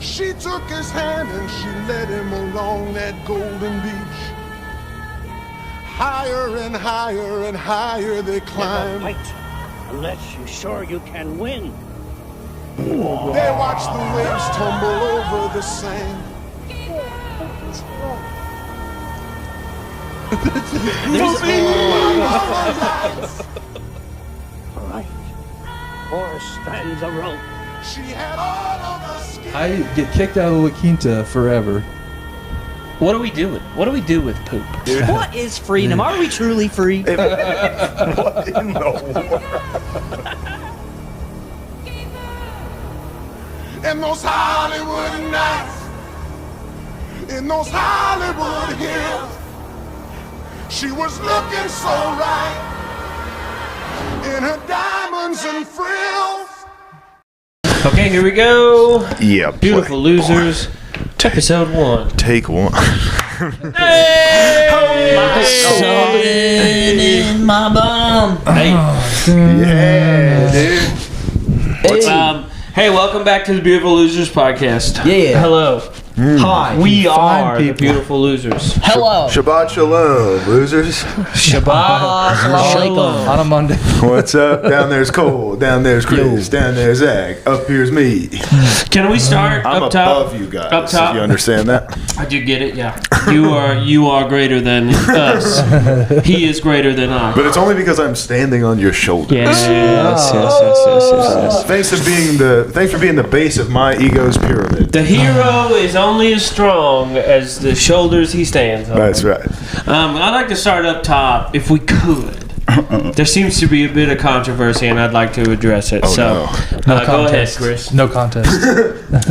She took his hand and she led him along that golden beach. Higher and higher and higher they climbed. Never fight unless you're sure you can win. They watched the waves tumble over the sand. All right. 4 strands of rope. She had all of the skin. I get kicked out of La Quinta forever. What are we doing? What do we do with poop? What is freedom? Are we truly free? What in the world? In those Hollywood nights, in those Hollywood hills, she was looking so right in her diamonds and frills. Okay, here we go. Yeah. Beautiful losers. Episode 1. Take 1. Something in my bum. Hey. Yeah, dude. Hey, welcome back to the Beautiful Losers podcast. Yeah. Hello. Hi. We Fine are the people. Beautiful Losers. Hello. Shabbat shalom, losers. Shabbat shalom. On a Monday. What's up? Down there's Cole. Down there's Chris. Down there's Zach. Up here's me. Can we start I'm up top? above you guys. Up top. You understand that? I do get it, yeah. You are greater than us. He is greater than I. But it's only because I'm standing on your shoulders. Yes. Thanks for being the base of my ego's pyramid. The hero is only as strong as the shoulders he stands on. That's right. I'd like to start up top, if we could. There seems to be a bit of controversy, and I'd like to address it. Oh, so, No go ahead, contest. Chris. No contest.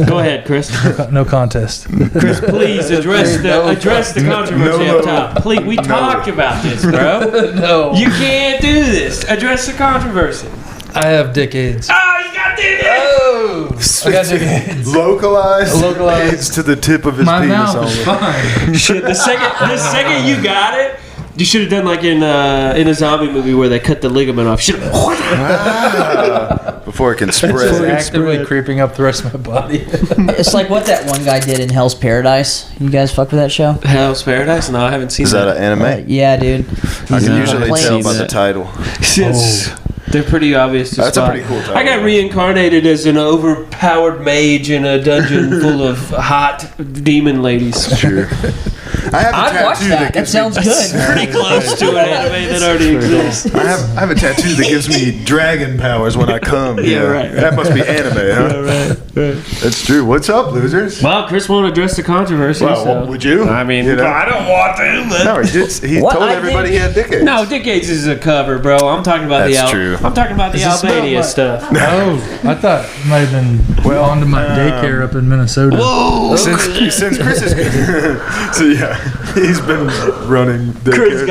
Go ahead, Chris. No contest. Chris, please address the controversy up top. Please, we talked about this, bro. No. You can't do this. Address the controversy. I have dick AIDS. Oh, you got this. Oh! I got dick AIDS. Localized Localized. AIDS to the tip of his My penis mouth only. is fine. Shit, the second you got it, you should have done like in a zombie movie where they cut the ligament off. Before it can It's spread. actively creeping up the rest of my body. It's like what that one guy did in Hell's Paradise. You guys fuck with that show? Hell's Paradise? No, I haven't seen Is that an anime? Yeah, dude. I can usually playing- tell by the title. They're pretty obvious to That's a spot. pretty cool title. I got reincarnated as an overpowered mage in a dungeon full of hot demon ladies. Sure. I have a I'd watch tattoo that. That gives sounds me, good. Pretty close to an anime that already exists. I have a tattoo that gives me dragon powers when I come. Yeah, right. That must be anime, huh? Right. That's true. What's up, losers? Well, Chris won't address the controversy. Well, so. would you? I mean, You know? I don't want to, but No, he What? told I everybody did- he had dick AIDS. no, Dick Gates is a cover, bro. I'm talking about That's true. I'm talking about the Does it smell Albania like- stuff. Oh, I thought it might have been on to my daycare up in Minnesota. Whoa! Since Chris is so yeah, he's been running daycare.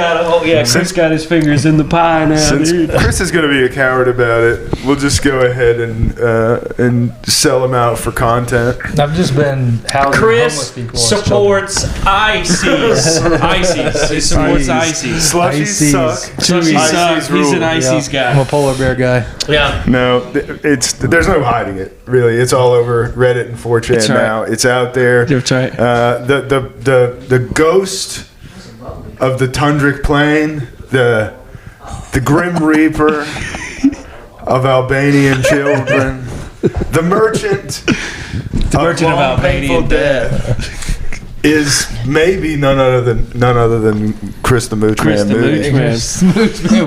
Chris got his fingers in the pie now, Since dude. Chris is going to be a coward about it, we'll just go ahead and sell him out for content. I've just been housing Chris homeless people as supports ICs. ICs. He supports ICs. Slushies Ices. suck. Slushy Ices sucks. He's rule. an ICs I'm guy. a polar bear guy. Yeah. No, there's no hiding it. Really, it's all over Reddit and 4chan That's right. now. It's out there. That's right. The ghost of the tundric plain, the grim reaper of Albanian children, the merchant of long, Albanian painful death. Is maybe none other than Chris the Mooch Chris Man the Moody. Mooch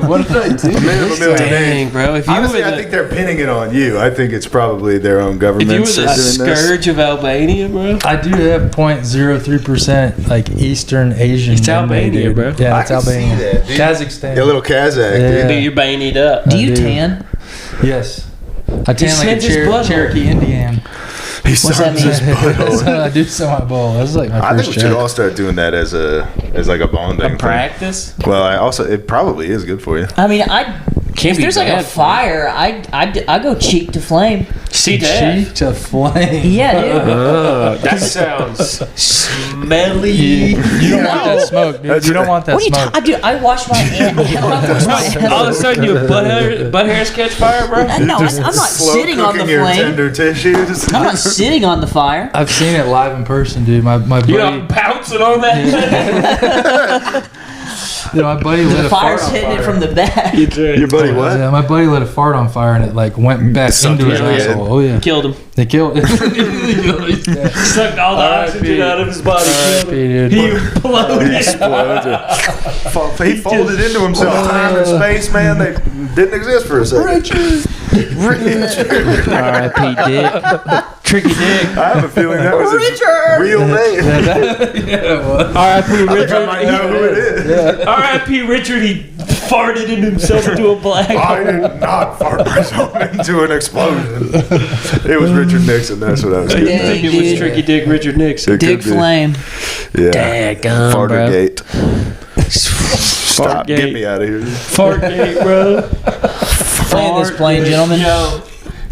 Man. What did I do? A man of a million Dang, names. bro. If you Honestly, were I the, think they're pinning it on you. I think it's probably their own if government. you were the doing this. scourge of Albania, bro. I do have 0.03% like Eastern Asian. It's in me, Albania, dude. bro. Yeah, I it's can see Albania. that, dude. Kazakhstan. A little Kazakh, Yeah. dude. Dude, you're banied up. Do you do. tan? Yes. I tan like a sent his blood Cherokee Indian. He What's that suns his mean? butthole. I do sell my ball. That's like my I think first we should joke. all start doing that as like a bonding A thing. practice? Well, it probably is good for you. I mean, I Can't If be there's like a bad. fire, I go cheek to flame. See that? Cheek to flame. Yeah, dude. That sounds smelly. You don't want that smoke, dude. You don't want that What are you smoke. talking? I wash my hands. I wash my hands. All of a sudden, your butt hairs catch fire, bro. No, I'm not Slow sitting on the cooking your flame. tender tissues. I'm not sitting on the fire. I've seen it live in person, dude. My buddy, You know, bouncing on that. my buddy lit The a fart fire's on hitting fire. it from the back. Your buddy what? Yeah, my buddy lit a fart on fire and it like went back Sucked into his him in. asshole. Oh yeah, Killed him. they killed it. Sucked all the oxygen out of his body. Killed him. dude. He imploded. Exploded. He folded into himself. Time and space, man, they didn't exist for a second. R.I.P. Dick. Tricky Dick. I have a feeling that was his Richard! real name. Yeah, it was. R.I.P. I Richard. might know who it is. R.I.P. Richard. He farted in himself into a black I hole. did not fart myself into an explosion. It was Richard Nixon. That's what I was I getting didn't at. think it was Tricky Dick Richard Nixon. It could Dick be. flame. Yeah. Daggum, bro. Fartergate. Stop. Fartgate. Get me out of here. Fartgate, bro. Land this plane, gentlemen. Yo,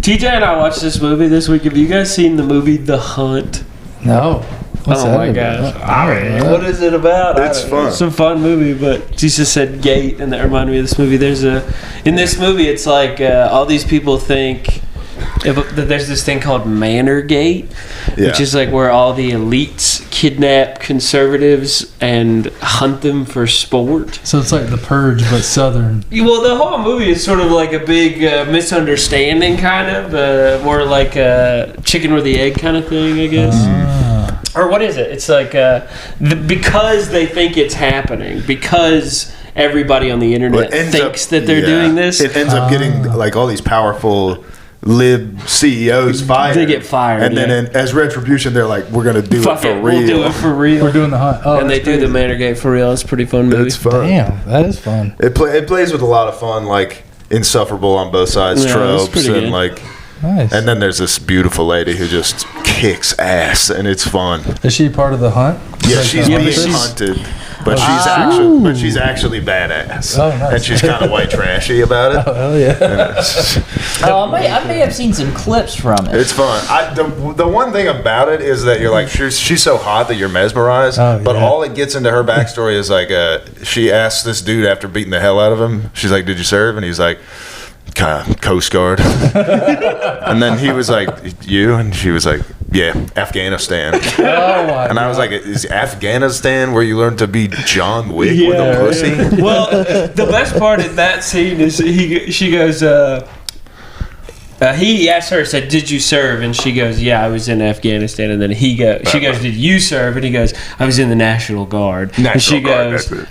TJ and I watched this movie this week. Have you guys seen the movie The Hunt? No. What's Oh that my about? gosh. What is it about? I It's don't know. fun. It's a fun movie, but Jesus said gate, and that reminded me of this movie. In this movie, it's like all these people think that there's this thing called Manor Gate, which Yeah. is like where all the elites kidnap conservatives and hunt them for sport. So it's like The Purge, but Southern. Well, the whole movie is sort of like a big misunderstanding, kind of, more like a chicken or the egg kind of thing, I guess. Or what is it? It's like because they think it's happening, because everybody on the internet thinks that they're doing this. It ends up getting like all these powerful lib CEOs fired. They get fired, and then as retribution, they're like, "We're gonna do Fuck it for it, real." we'll do it for real. We're doing the hunt. Oh, and they that's do the crazy. Manor Gate for real. It's a pretty fun movie. It's fun. Damn, that is fun. It plays with a lot of fun, like insufferable on both sides Yeah, it's tropes, pretty and good. like, Nice. and then there's this beautiful lady who just kicks ass, and it's fun. Is she part of the hunt? Yeah, Like she's the being hunters? hunted, but she's actually badass. Oh, nice. And she's kind of white trashy about it. Oh, hell yeah. Oh, I may have seen some clips from it. It's fun. The one thing about it is that you're like, she's so hot that you're mesmerized. Oh, but yeah. all it gets into her backstory is like, she asks this dude after beating the hell out of him, she's like, "Did you serve?" And he's like, "Coast Guard." And then he was like, "You?" And she was like, "Yeah, Afghanistan." Oh, my And I was like, "Is Afghanistan where you learn to be John Wick with a pussy?" Well, the best part of that scene is she goes, he asked her, said, "Did you serve?" And she goes, "Yeah, I was in Afghanistan." And then she goes, "Did you serve?" And he goes, "I was in the National Guard." And National she Guard, goes, that's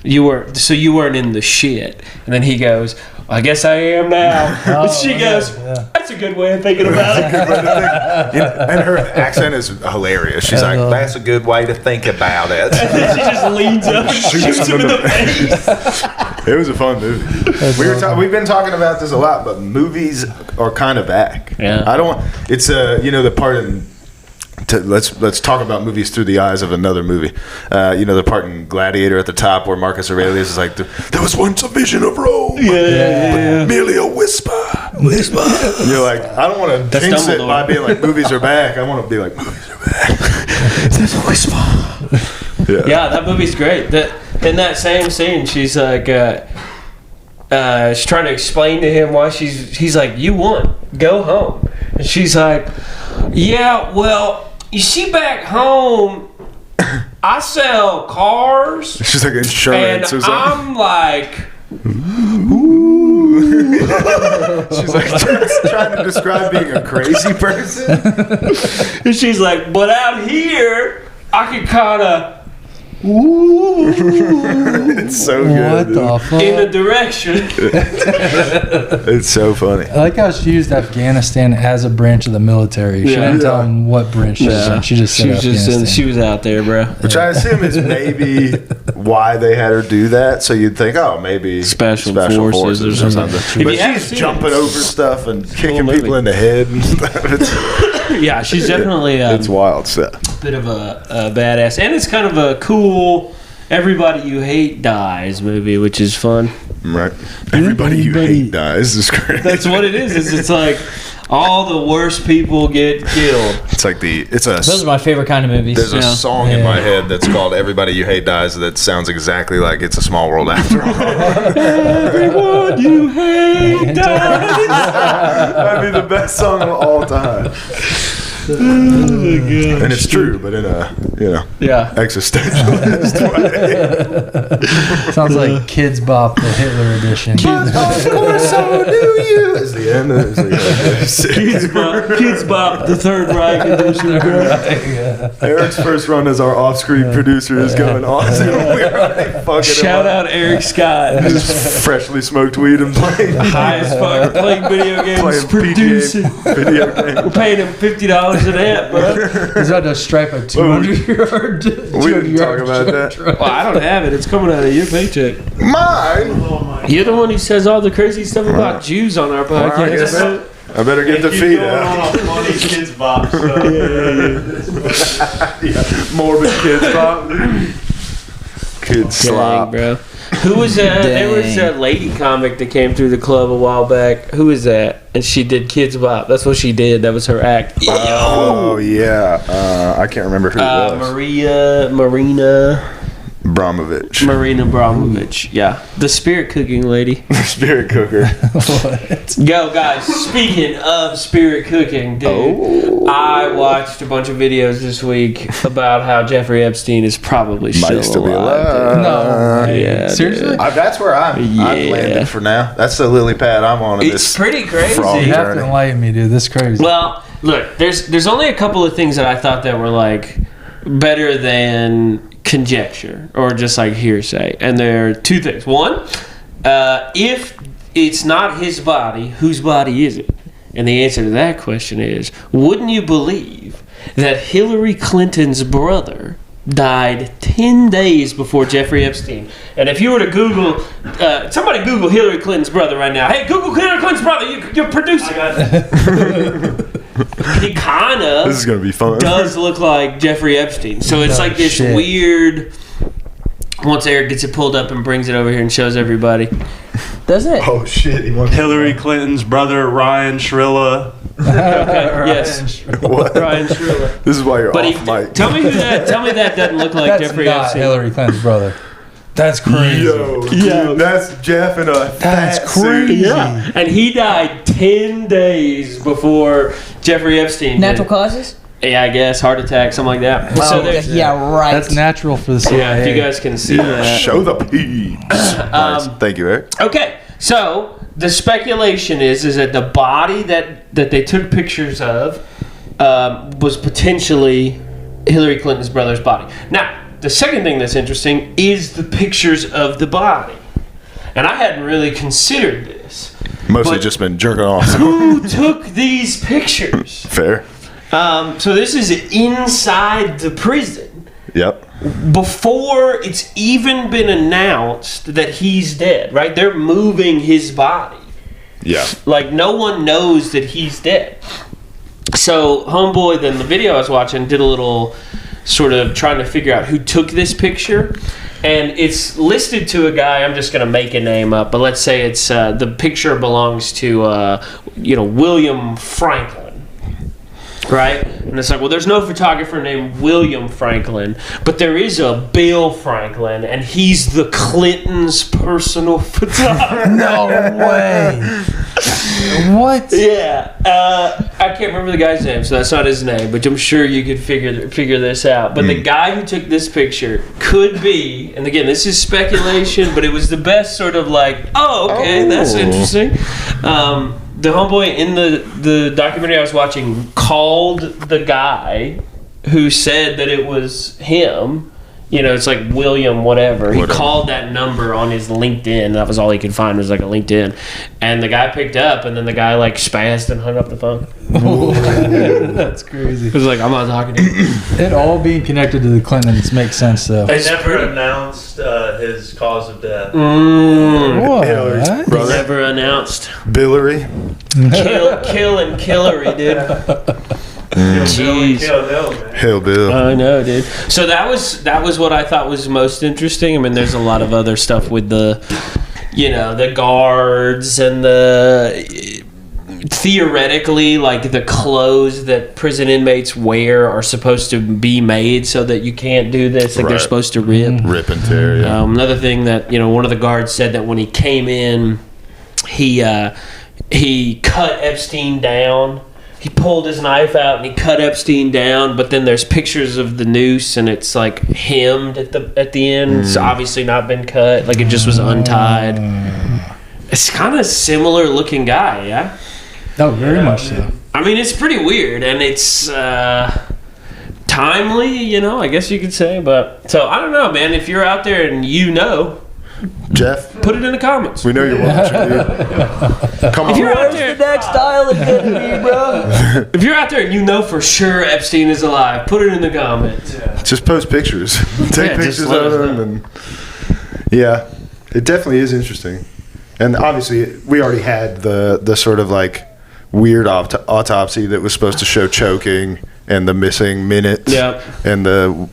it. "You weren't in the shit." And then he goes, "I guess I am now." And she goes, "That's a good way of thinking about it." And her accent is hilarious. She's like, "That's a good way to think about it." And then she just leans up and shoots him in the face. It was a fun movie. We've been talking about this a lot, but movies are kind of back. Yeah. I don't. It's the part in. Let's talk about movies through the eyes of another movie. The part in Gladiator at the top where Marcus Aurelius is like, "There was once a vision of Rome, but merely a whisper." You're like, I don't want to jinx it Dumbledore. by being like, movies are back. I want to be like, movies are back. There's a whisper. Yeah, that movie's great. In that same scene, she's like, she's trying to explain to him why he's like, "You won, go home." And she's like, "Yeah, well, you see, back home, I sell cars, She's like and insurance or something. I'm like, She's like trying to describe being a crazy person. and she's like, but out here, I can kind of." Ooh, It's so good. What dude. the fuck? in a direction. It's so funny. I like how she used Afghanistan as a branch of the military. She Yeah. didn't tell him what branch she was in. She just said Afghanistan. she was out there, bro. Which I assume is maybe why they had her do that. So you'd think, oh, maybe Special forces or something. If But you haven't she's seen jumping it, over stuff and kicking movie. people in the head and stuff. Yeah, she's definitely It's wild stuff. bit of a badass, and it's kind of a cool everybody you hate dies movie, which is fun. Right. Everybody you hate dies. Is great. That's what it is. It's like all the worst people get killed. It's like Those are my favorite kind of movies. There's a song in my head that's called "Everybody You Hate Dies" that sounds exactly like It's a Small World After All. Everyone you hate dies. That'd be the best song of all time. And it's true, but in a existentialist way. Sounds like Kids Bop, the Hitler edition. Of course, so do you. Is the end. Kids Bop, the Third Reich edition. Eric's first run as our off-screen producer is going awesome. We're already fucking Shout out Eric Scott, just freshly smoked weed and playing high as fuck, playing video games, producing. Video games. We're paying him $50 an amp, bro. He's about to stripe a 200-yard. We didn't talk about that. Well, I don't have it. It's coming out of your paycheck. Mine. You're the one who says all the crazy stuff about Jews on our podcast. I better get the feed out. On a funny Kids Bop stuff. Morbid Kids Bop. Kids slop. Dang, bro. Who was that? There was a lady comic that came through the club a while back. Who was that? And she did Kids Bop. That's what she did. That was her act. Oh yeah. I can't remember who it was. Marina Abramovich. Yeah, the spirit cooking lady. Spirit cooker. What? Yo, guys, speaking of spirit cooking, dude, I watched a bunch of videos this week about how Jeffrey Epstein is probably still alive. No. Yeah, Seriously? That's where I've landed for now. That's the lily pad I'm on. It's pretty crazy. frog You have to journey. enlighten me, dude. This is crazy. Well, look, there's only a couple of things that I thought that were like better than conjecture or just like hearsay, and there are two things. One, if it's not his body, whose body is it? And the answer to that question is, wouldn't you believe that Hillary Clinton's brother died 10 days before Jeffrey Epstein? And if you were to Google, somebody Google Hillary Clinton's brother right now. Hey, Google Hillary Clinton's brother. You're producing. He kind of This is gonna be fun. does look like Jeffrey Epstein. So it's like this weird. Once Eric gets it pulled up and brings it over here and shows everybody. Doesn't it? Oh shit! He wants Hillary Clinton's brother, Ryan Shrilla. Okay, yes, What? Ryan Shriller. This is why you're But off mic. tell me that doesn't look like That's Jeffrey not Epstein. Hillary Clinton's brother. That's crazy. Yo, that's Jeff in a That's fat suit. crazy. Yeah, and he died 10 days before Jeffrey Epstein. Natural did. causes? Yeah, I guess heart attack, something like that. So there's, yeah, right. That's natural for the CIA. yeah, if you guys can see that. Show the peas. Nice. Thank you, Eric. Okay, so the speculation is that the body that they took pictures of was potentially Hillary Clinton's brother's body. Now, the second thing that's interesting is the pictures of the body. And I hadn't really considered this. Mostly But- just been jerking off. Who took these pictures? Fair. So this is inside the prison. Yep. Before it's even been announced that he's dead, right? They're moving his body. Yeah. Like, no one knows that he's dead. So, homeboy, then the video I was watching, did a little sort of trying to figure out who took this picture. And it's listed to a guy, I'm just going to make a name up, but let's say it's the picture belongs to, William Franklin. Right? And it's like, well, there's no photographer named William Franklin, but there is a Bill Franklin, and he's the Clintons' personal photographer. No way. What? Yeah. I can't remember the guy's name, so that's not his name, but I'm sure you could figure this out. But the guy who took this picture could be, and again, this is speculation, but it was the best sort of like, that's interesting. The homeboy in the documentary I was watching called the guy who said that it was him. You know, it's like William whatever. He called that number on his LinkedIn. That was all he could find was like a LinkedIn. And the guy picked up, and then the guy like spazzed and hung up the phone. That's crazy. He was like, I'm not talking to you. It all being connected to the Clintons makes sense, though. They never announced his cause of death. What? Brother. Never announced. Billery. Kill and Killery, dude. Jeez. Hell, Bill. I know, dude. So that was what I thought was most interesting. I mean, there's a lot of other stuff with the the guards and the theoretically, like the clothes that prison inmates wear are supposed to be made so that you can't do this. Like they're supposed to rip and tear. Yeah. Another thing that one of the guards said that when he came in, he cut Epstein down. He pulled his knife out and he cut Epstein down. But then there's pictures of the noose and it's like hemmed at the end. It's obviously not been cut. Like it just was untied. It's kind of similar looking guy, yeah. Oh, very much so. I mean, it's pretty weird, and it's timely, I guess you could say. But so I don't know, man. If you're out there and Jeff, put it in the comments. we know you're watching, dude. Come on. If you're out there, The next island getting me, bro. if you're out there and for sure Epstein is alive, put it in the comments. Just post pictures. Take just pictures let of us them. And yeah, it definitely is interesting. And obviously, we already had the sort of like weird autopsy that was supposed to show choking and the missing minutes. Yep. And the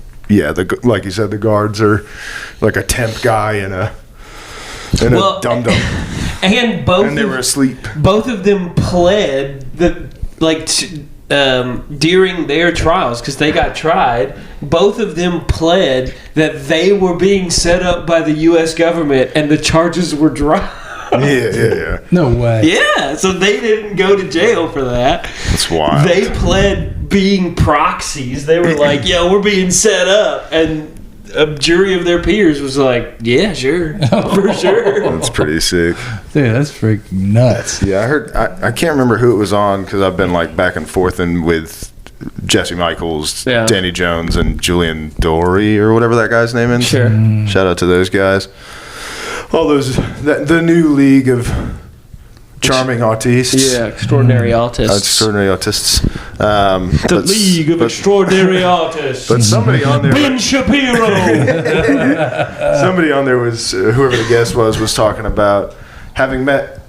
like you said, the guards are like a temp guy and a dum-dum. And And they were asleep. both of them pled during their trials, because they got tried, both of them pled that they were being set up by the U.S. government and the charges were dropped. Yeah. No way. Yeah, so they didn't go to jail for that. That's wild. They pled being proxies. They were like, "Yo, we're being set up," and a jury of their peers was like, "Yeah, sure, for sure." That's pretty sick. Dude, that's freaking nuts. Yeah, I heard. I can't remember who it was on because I've been like back and forth with Jesse Michaels, Danny Jones, and Julian Dory or whatever that guy's name is. Sure. Shout out to those guys. All those, the new league of charming autists. Yeah, extraordinary autists. Extraordinary autists. The League of Extraordinary Artists. But somebody on there. Ben Shapiro. Somebody on there was, whoever the guest was talking about having met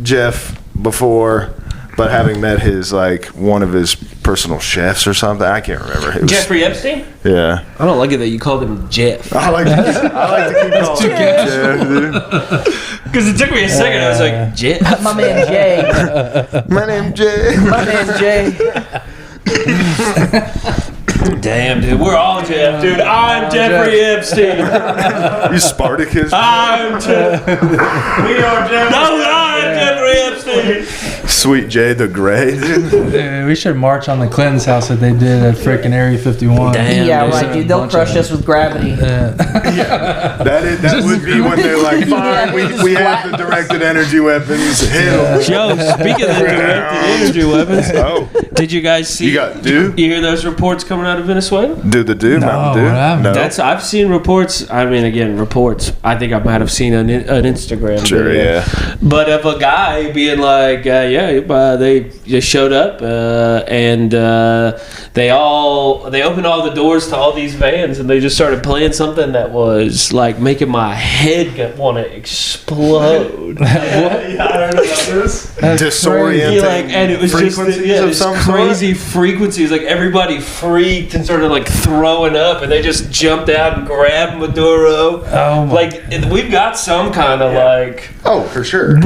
Jeff before, but having met his, like, one of his personal chefs or something. I can't remember. It was, Jeffrey Epstein? Yeah. I don't like it that you called him Jeff. I like to keep calling him Jeff, dude. Because it took me a second. I was like, Jeff? My man Jay. My name Jay. My man Jay. Damn, dude. We're all Jeff, dude. I'm Jeffrey Epstein. You Spartacus. I'm Jeff. We are Jeff. No, I'm Jeffrey Epstein. Sweet Jay the Gray, dude. Dude, we should march on the Clinton's house that they did at freaking Area 51. Damn. Yeah, there's right, dude. They'll crush us with gravity. That would be when they're like, fine, we have the directed energy weapons. Hit 'em. Yo, speaking of the directed energy weapons, Oh, did you guys see? you got do? You hear those reports coming out of Venezuela? Do the do? Mountain Dew? what happened? No. I've seen reports. I mean, again, reports. I think I might have seen an Instagram Sure, video. yeah. But of a guy being like, they just showed up and they opened all the doors to all these vans and they just started playing something that was like making my head want to explode. Yeah, I heard about this. Disorienting And it was just frequencies of this some crazy frequencies. Like everybody freaked and started like throwing up, and they just jumped out and grabbed Maduro. Oh my Like we've got some kind of like Oh, for sure. Yeah,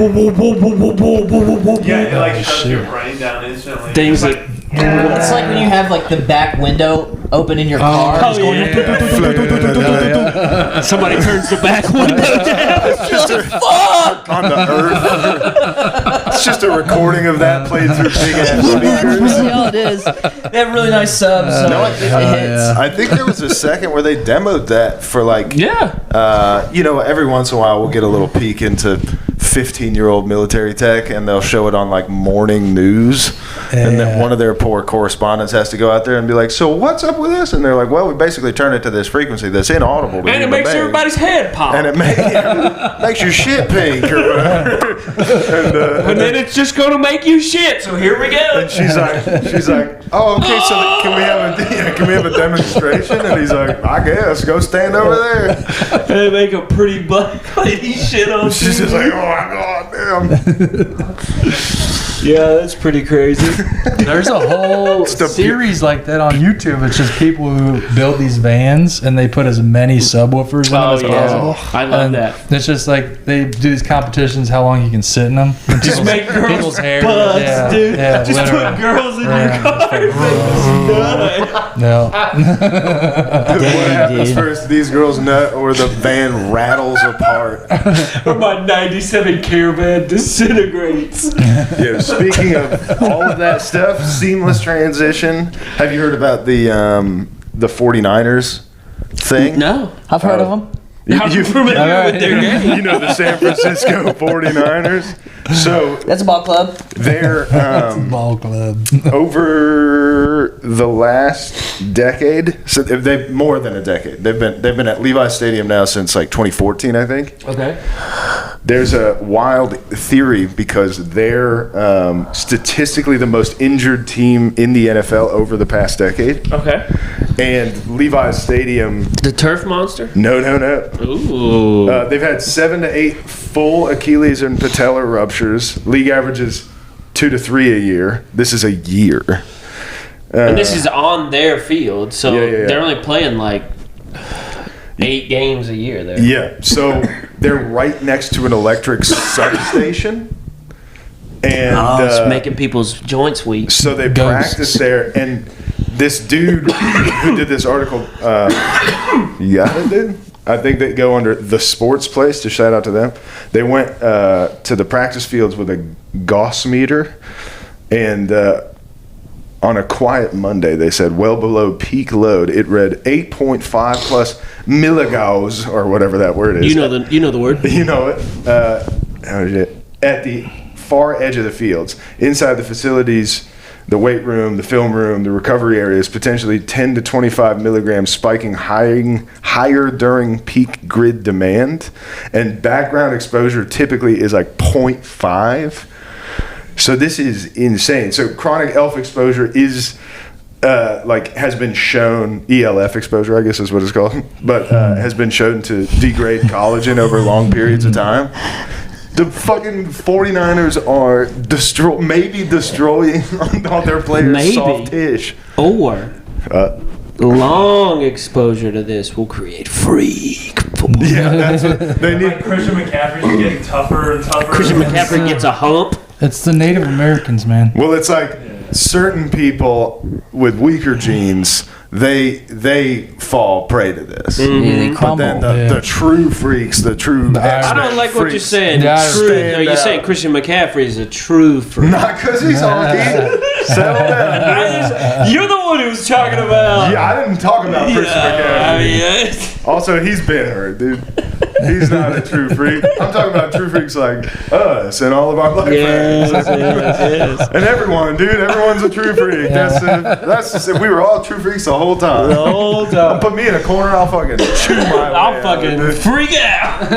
it like shuts your brain down instantly. things that. It's like when you have like the back window open in your car. Oh, yeah. Somebody turns the back window down. It's just on the earth. It's just a recording of that played through big ass speakers. Yeah, it is. They have really nice subs, so No, it hits. I think there was a second where they demoed that for like, every once in a while we'll get a little peek into 15-year-old military tech, and they'll show it on like morning news, and then one of their poor correspondents has to go out there and be like, "So what's up with this?" And they're like, "Well, we basically turn it to this frequency that's inaudible to And it human makes beings. everybody's head pop. And it makes your shit pink or whatever." And then it's just going to make you shit. So here we go. And she's like, "Oh, okay. So can we have a demonstration?" And he's like, "I guess. Go stand over there." And they make a pretty black lady shit on She's just like, "Oh my god, damn." Yeah, that's pretty crazy. There's a whole series like that on YouTube. It's just people who build these vans and they put as many subwoofers in them as possible. I love And that. it's just like they do these competitions how long you can sit in them. And Just make girls people's hair. buzz, Yeah, dude. yeah, Just literally. put girls in your Yeah, car. No. What happens first? These girls nut or the van rattles apart. Or my 97 Caravan disintegrates. Yeah, speaking of all of that stuff, seamless transition. Have you heard about the 49ers thing? No. I've heard of them. I'm familiar with their game. You know the San Francisco 49ers? So That's a ball club. they're Ball club. over the last decade, so they've more than a decade. They've been at Levi's Stadium now since like 2014, I think. Okay. There's a wild theory because they're statistically the most injured team in the NFL over the past decade. Okay. And Levi's Stadium, The Turf Monster? no. Ooh. They've had 7 to 8 full Achilles and patellar ruptures. League averages 2 to 3 a year. This is a year. And this is on their field, so Yeah. they're only playing like 8 games a year there. Yeah, so they're right next to an electric substation. And It's making people's joints weak. so they Ghosts. practice there. And this dude who did this article, you got it, dude? I think they go under The Sports Place, to shout out to them. They went to the practice fields with a Gauss meter, and on a quiet Monday, they said well below peak load. It read 8.5 plus milligauss, or whatever that word is. You know the word. You know it. At the far edge of the fields, inside the facilities, the weight room, the film room, the recovery areas, potentially 10 to 25 milligrams, spiking higher during peak grid demand, and background exposure typically is like 0.5. So this is insane. So chronic ELF exposure is has been shown, ELF exposure, I guess is what it's called, but has been shown to degrade collagen over long periods of time. The fucking 49ers are maybe destroying all their players' soft tissue. Or long exposure to this will create freak football. Yeah, that's what they need. Like Christian McCaffrey's getting tougher and tougher. Christian McCaffrey gets a hump. It's the Native Americans, man. Well, it's like certain people with weaker genes, they fall prey to this. Yeah, they But crumble. then the true freaks, the true I don't like what you're saying. Yeah, True. stand No, you're out. saying Christian McCaffrey is a true freak. Not because he's on Settle down. You're the one who was talking about. Yeah, I didn't talk about Christian McCaffrey. Also, he's been hurt, dude. He's not a true freak. I'm talking about true freaks like us and all of our black friends. Yes. And everyone, dude. Everyone's a true freak. That's just it. We were all true freaks the whole time. The whole time. Put me in a corner, I'll fucking chew my way I'll out, fucking dude. freak out.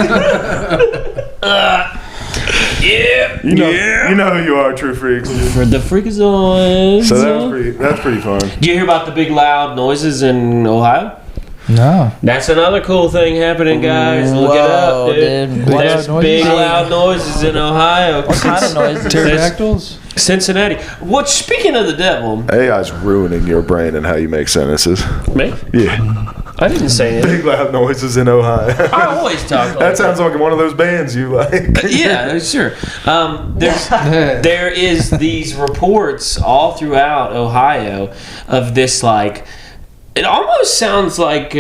Yeah. You know who you are, true freaks. For the freakazoids. So that's pretty fun. Did you hear about the big loud noises in Ohio? No. That's another cool thing happening, guys. Look it Whoa, up, dude. dude. There's What? big loud noises in Ohio. What kind of noises? Pterodactyls? Cincinnati. What? Speaking of the devil, AI's ruining your brain and how you make sentences. me? Yeah. I didn't say anything. Big loud noises in Ohio. I always talk like That sounds like one of those bands you like. Yeah, sure. There is these reports all throughout Ohio of this, like, it almost sounds like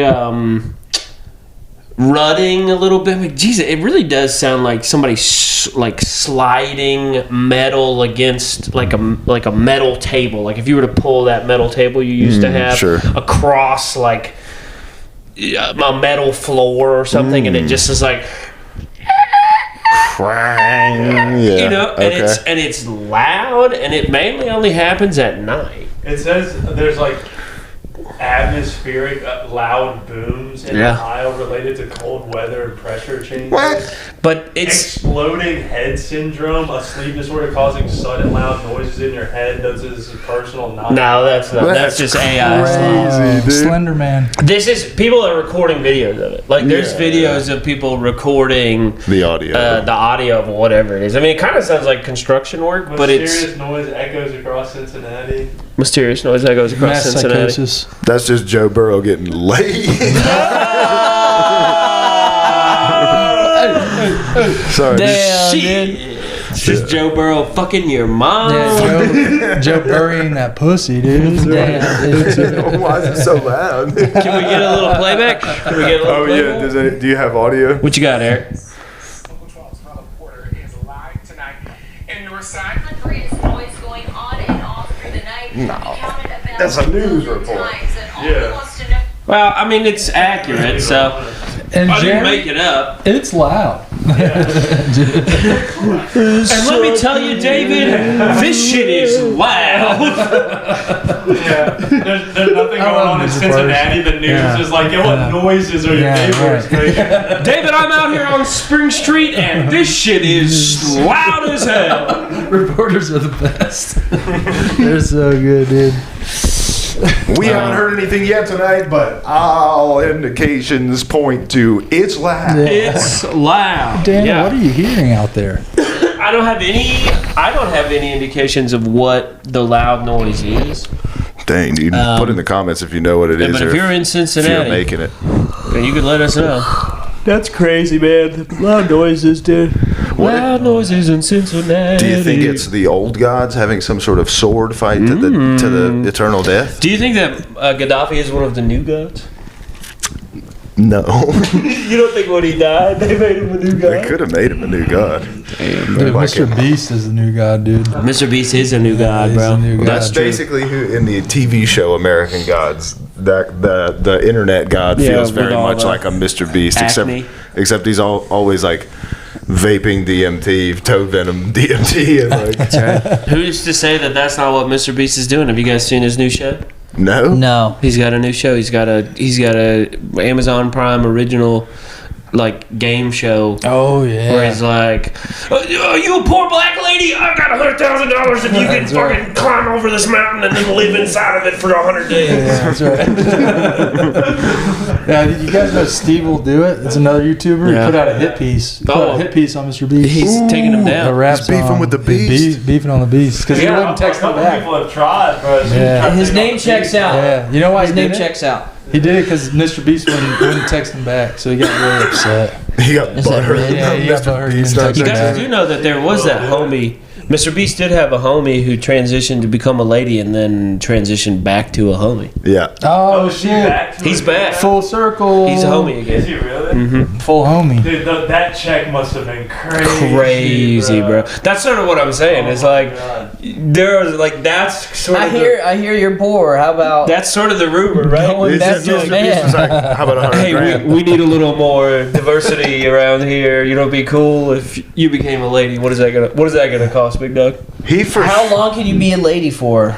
rutting a little bit. Like, Jesus, it really does sound like somebody sliding metal against like a metal table. Like if you were to pull that metal table you used to have sure. across like a metal floor or something, and it just is like. Yeah, You know, and it's loud, and it mainly only happens at night. It says there's like atmospheric loud booms in Yeah. Ohio related to cold weather and pressure changes. What? But it's exploding head syndrome, a sleep disorder causing sudden loud noises in your head. That's his personal knowledge. No, that's not. That's just AI. Crazy, dude. Slender Man. This is people are recording videos of it. Like there's videos of people recording The audio. the audio of whatever it is. I mean, it kind of sounds like construction work, but it's Mysterious noise echoes across Cincinnati. mysterious noise that goes across Mass Cincinnati. psychosis. That's just Joe Burrow getting laid. Sorry. Damn, Shit. dude. It's just Joe Burrow fucking your mom. Yeah, Joe burying that pussy, dude. Damn, dude. Why is it so loud? Can we get a little playback? Can we get a little Oh playback? yeah. Do you have audio? What you got, Eric? Local 12's Tyler Porter is live tonight in Northside. There is noise going on and off through the night. That's a news report. Yeah. Well, I mean, it's accurate, so And I didn't Jerry, make it up. it's loud. And let me tell you, David, this shit is loud. Yeah. There's nothing going on in Cincinnati. The news is like, yo, what noises are your neighbors making? David, I'm out here on Spring Street, and this shit is loud as hell. Reporters are the best. They're so good, dude. We haven't heard anything yet tonight, but all indications point to it's loud. It's loud. Dan, Yeah. what are you hearing out there? I don't have any indications of what the loud noise is. Dang, dude. Put in the comments if you know what it is. But or if you're in if Cincinnati, you're making it. you could let us know. That's crazy, man. Loud noises, dude. Loud noises in Cincinnati. Do you think it's the old gods having some sort of sword fight to the eternal death? Do you think that Gaddafi is one of the new gods? No. You don't think when he died, they made him a new They god? could have made him a new god. Dude, Mr. Beast is the new god, dude. Mr. Beast is a new god, he's bro. a new god. That's basically who in the TV show American Gods. That the internet god Yeah, feels with very all much the like a Mr. Beast, acne. except he's always like vaping DMT, toe venom DMT, and like That's right. Who's to say that that's not what Mr. Beast is doing? Have you guys seen his new show? no. No. He's got a new show. He's got a Amazon Prime original like game show Oh, where yeah. he's like, "Oh, you a poor black lady? I got $100,000 if you can fucking climb over this mountain and then live inside of it for 100 days." Yeah, that's right. Yeah, you guys know Steve Will Do It? It's another YouTuber. Yeah. He put out a hit piece. He put out a hit piece on Mr. Beast. He's taking him a down. rap He's beefing song. with the He's Beast. beefing on the Beast because he Yeah, wouldn't text a him couple back. people have tried, but Yeah. His name checks out. Yeah, you know why His he name did it? checks out. He did it because Mr. Beast wouldn't text him back, so he got really upset. He got Is that butthurt. really? Yeah, he got butthurt. He didn't text You him guys back. do know that there was that homie. Mr. Beast did have a homie who transitioned to become a lady and then transitioned back to a homie. Yeah. Oh, is he shit. back to He's it? back. Full circle. He's a homie Is again. he really? Full homie. Dude, that check must have been crazy. Crazy, bro. That's sort of what I'm saying. Oh It's my like God. there's like that's sort I of hear you're poor. How about that's sort of the rumor, right? Going back to a Mr. Beast was man? like, how about 100 Hey, grand? we need a little more diversity around here. You know, it'd be cool if you became a lady. What is that gonna cost, Big Dog? He for How long can you be a lady for?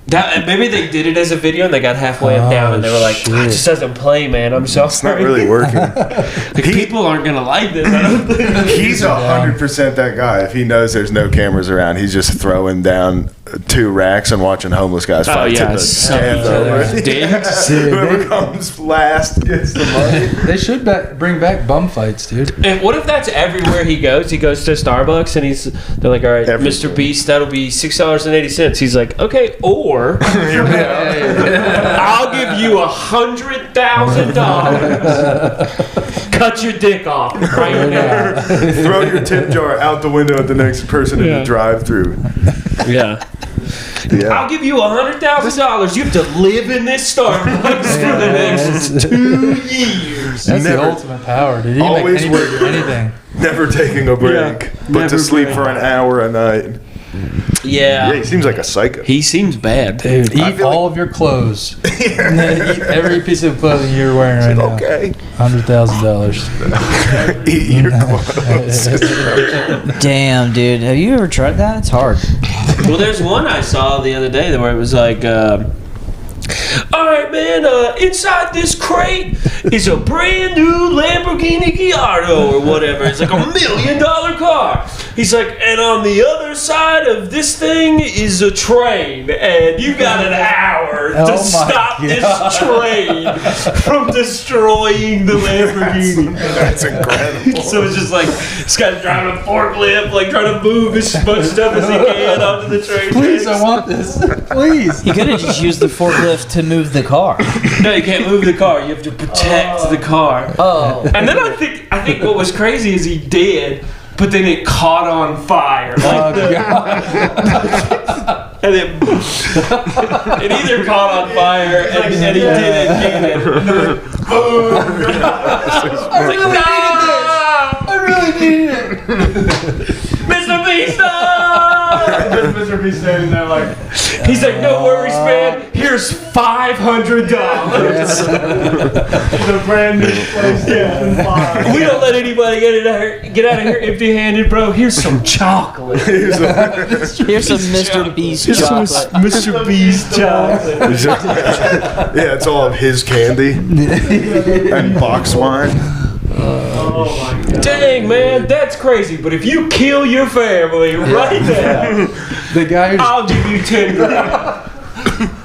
That maybe they did it as a video and they got halfway down and they were like, shit. "Ah, it just doesn't play, man. I'm sorry." it's not really working. Like, people aren't gonna like this. I don't think. He's 100% that guy. If he knows there's no cameras around, he's just throwing down 2 racks and watching homeless guys Oh fight yeah, to the suck hands each other's over. dicks. Whoever comes last gets the money. They should bring back bum fights, dude. And what if that's everywhere he goes? He goes to Starbucks and they're like, "All right, Everywhere. Mr. Beast, that'll be $6.80." He's like, "Okay, or I'll give you $100,000. Cut your dick off right now." Throw your tip jar out the window at the next person in the drive-through. Yeah. Yeah. I'll give you $100,000. You have to live in this Starbucks for the next 2 years. That's Never- the ultimate power, dude. You can Always make anybody do anything. Never taking a break, Yeah, but never to sleep break. for an hour a night. Yeah. Yeah, he seems like a psycho. He seems bad. Dude, I eat feel all of your clothes. And then eat every piece of clothing you're wearing right now. Okay. $100,000. Eat your clothes. Damn, dude. Have you ever tried that? It's hard. Well, there's one I saw the other day where it was like, all right, man, inside this crate is a brand new Lamborghini Gallardo or whatever. It's like $1 million car. He's like, and on the other side of this thing is a train, and you got an hour to stop this train from destroying the Lamborghini. That's incredible. So it's just like this guy's driving a forklift, like trying to move as much stuff as he can onto the train. Please, I want this. Please. He could have just used the forklift to move the car. No, you can't move the car. You have to protect the car. Oh. And then I think what was crazy is he did, but then it caught on fire. Like and it either caught on fire and he didn't get it. Boom! I really needed it. Mr. Beast! Mr. B standing there like, he's like, no worries, man. Here's $500. the brand new PlayStation 5. We don't let anybody get out of here empty-handed, bro. Here's some chocolate. Here's some Mr. Beast chocolate. Mr. Beast chocolate. Yeah, it's all of his candy and box wine. Oh my god. Dang, man, that's crazy. But if you kill your family right now, The guy who's I'll give you $10,000.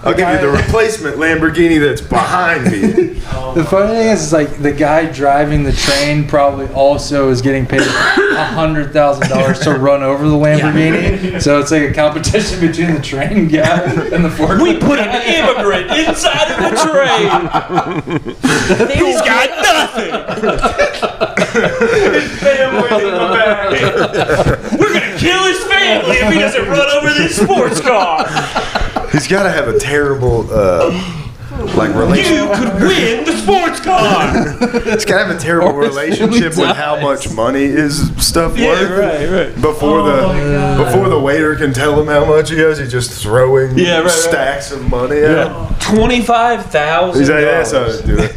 I'll give you the replacement Lamborghini that's behind me. The funny thing is, like, the guy driving the train probably also is getting paid $100,000 to run over the Lamborghini. So it's like a competition between the train guy and the forklift. We put an immigrant inside of the train. He's got nothing. His family in the back. We're gonna kill his family if he doesn't run over this sports car. He's got to have a terrible, like, You relationship. could win the sports car. He's got to have a terrible relationship with how much money his stuff worth. right. Before the waiter can tell him how much he has, he's just throwing stacks of money at him. $25,000. He's like, that's how to do it.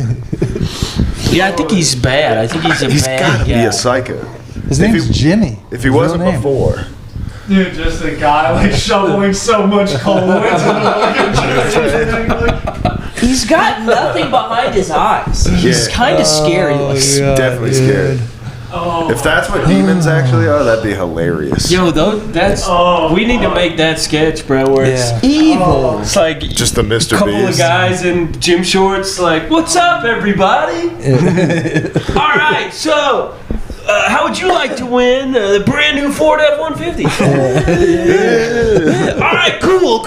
Yeah, I think he's bad. I think he's He's got to be guy. a psycho. His name's Jimmy. If he His wasn't real name. before. Dude, just a guy like shoveling so much coal into the He's got nothing behind his eyes. He's Yeah. kind of scary. It's definitely scary. If that's what demons actually are, that'd be hilarious. Yo, that's we need to make that sketch, bro. Where it's Evil. it's like Just the Mr. couple of Beast. guys in gym shorts, like, "What's up, everybody? All right, so." How would you like to win the brand new Ford F-150? Yeah. All right, cool.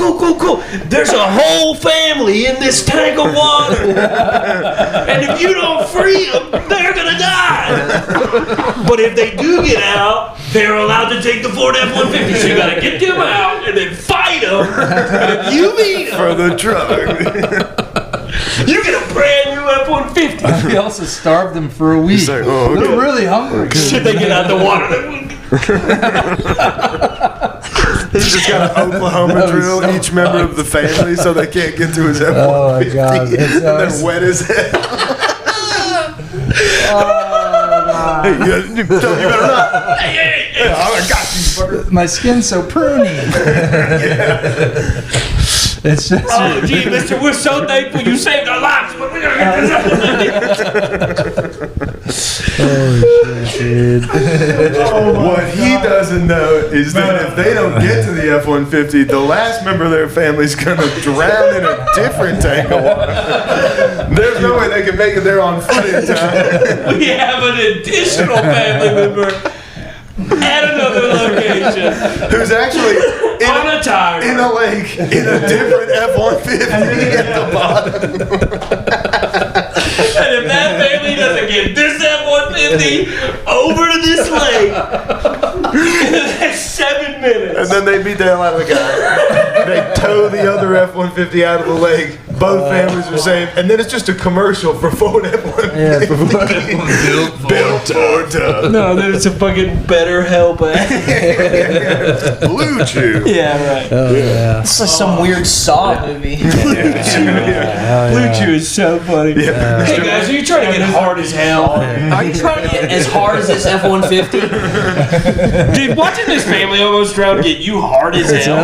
There's a whole family in this tank of water, and if you don't free them, they're gonna die. But if they do get out, they're allowed to take the Ford F-150. So you gotta get them out and then fight them. And if you beat them, For the drug. you get a brand new F-150. We also starved them for a week. He's like, oh, okay. They're really hungry. Should they get out the water? He's just got an Oklahoma That was drill so each member of the family so they can't get to his F-150. Oh, my God. It's And then always- wet his head. Hey, you better not. Hey, I got you, fucker. My skin's so pruny. It's just. Oh, gee, mister, we're so thankful you saved our lives, but we're gonna get this What he doesn't know is that if they don't get to the F-150, the last member of their family's going to drown in a different tank of water. There's no way they can make it there on foot in time. We have an additional family member at another location Who's actually on a tire. in a lake in a different F-150 at the bottom. And if that family doesn't get this F-150 over to this lake in the next 7 minutes. And then they beat the hell out of the guy. They tow the other F-150 out of the lake. Both families are saved. And then it's just a commercial for Ford F-150. Built Ford. No, there's a fucking better help. Blue Chew. Yeah, right. This is some weird Saw movie. Blue Chew is so funny. Yeah. Hey guys, are you trying to get hard as hell? Are you trying to get as hard as this F-150? Did watching this family almost drown get you hard as hell?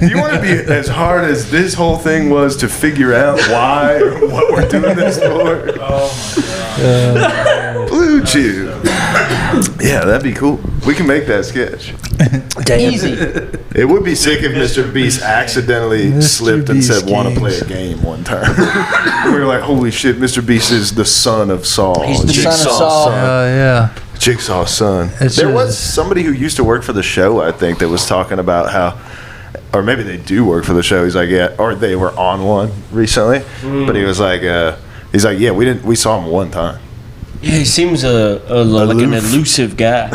You want to be as hard as this whole thing was to figure out why or what we're doing this for? Blue Chew. Yeah, that'd be cool. We can make that sketch. Easy. It would be sick if Mr. Beast accidentally Mr. slipped and said, Beast "Want to play games." a game?" one time. We were like, "Holy shit, Mr. Beast is the son of Saul." He's the son of Jigsaw's Saul. son. Yeah. Jigsaw's son. It's There just- was somebody who used to work for the show, I think, that was talking about how, or maybe they do work for the show. He's like, yeah, or they were on one recently, but he was like, yeah, we saw him one time. Yeah, he seems like an elusive guy.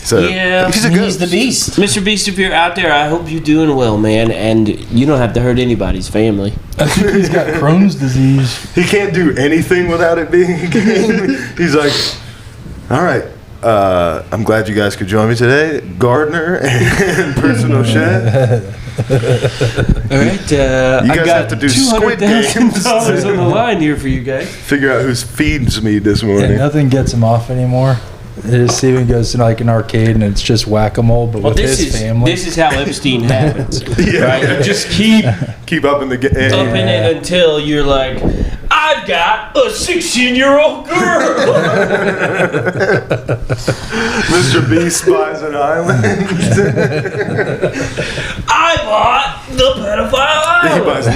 So Yeah, he's a He's the ghost. beast. Mr. Beast, if you're out there, I hope you're doing well, man, and you don't have to hurt anybody's family. I think he's got Crohn's disease. He can't do anything without it being a game. He's like, all right. I'm glad you guys could join me today, Gardner and Personal Chef. All right, You I guys got have to do Squid Games. $200,000 on the line here for you guys. Figure out who's feeds me this And morning. nothing gets him off anymore. Steven goes to like an arcade and it's just whack-a-mole, but Well, with his family. this is how Epstein happens, Yeah. right? You just keep Keep up in the game. up in it until you're like, I've got a 16-year-old girl. Mr. Beast buys an island. I bought the pedophile He island. buys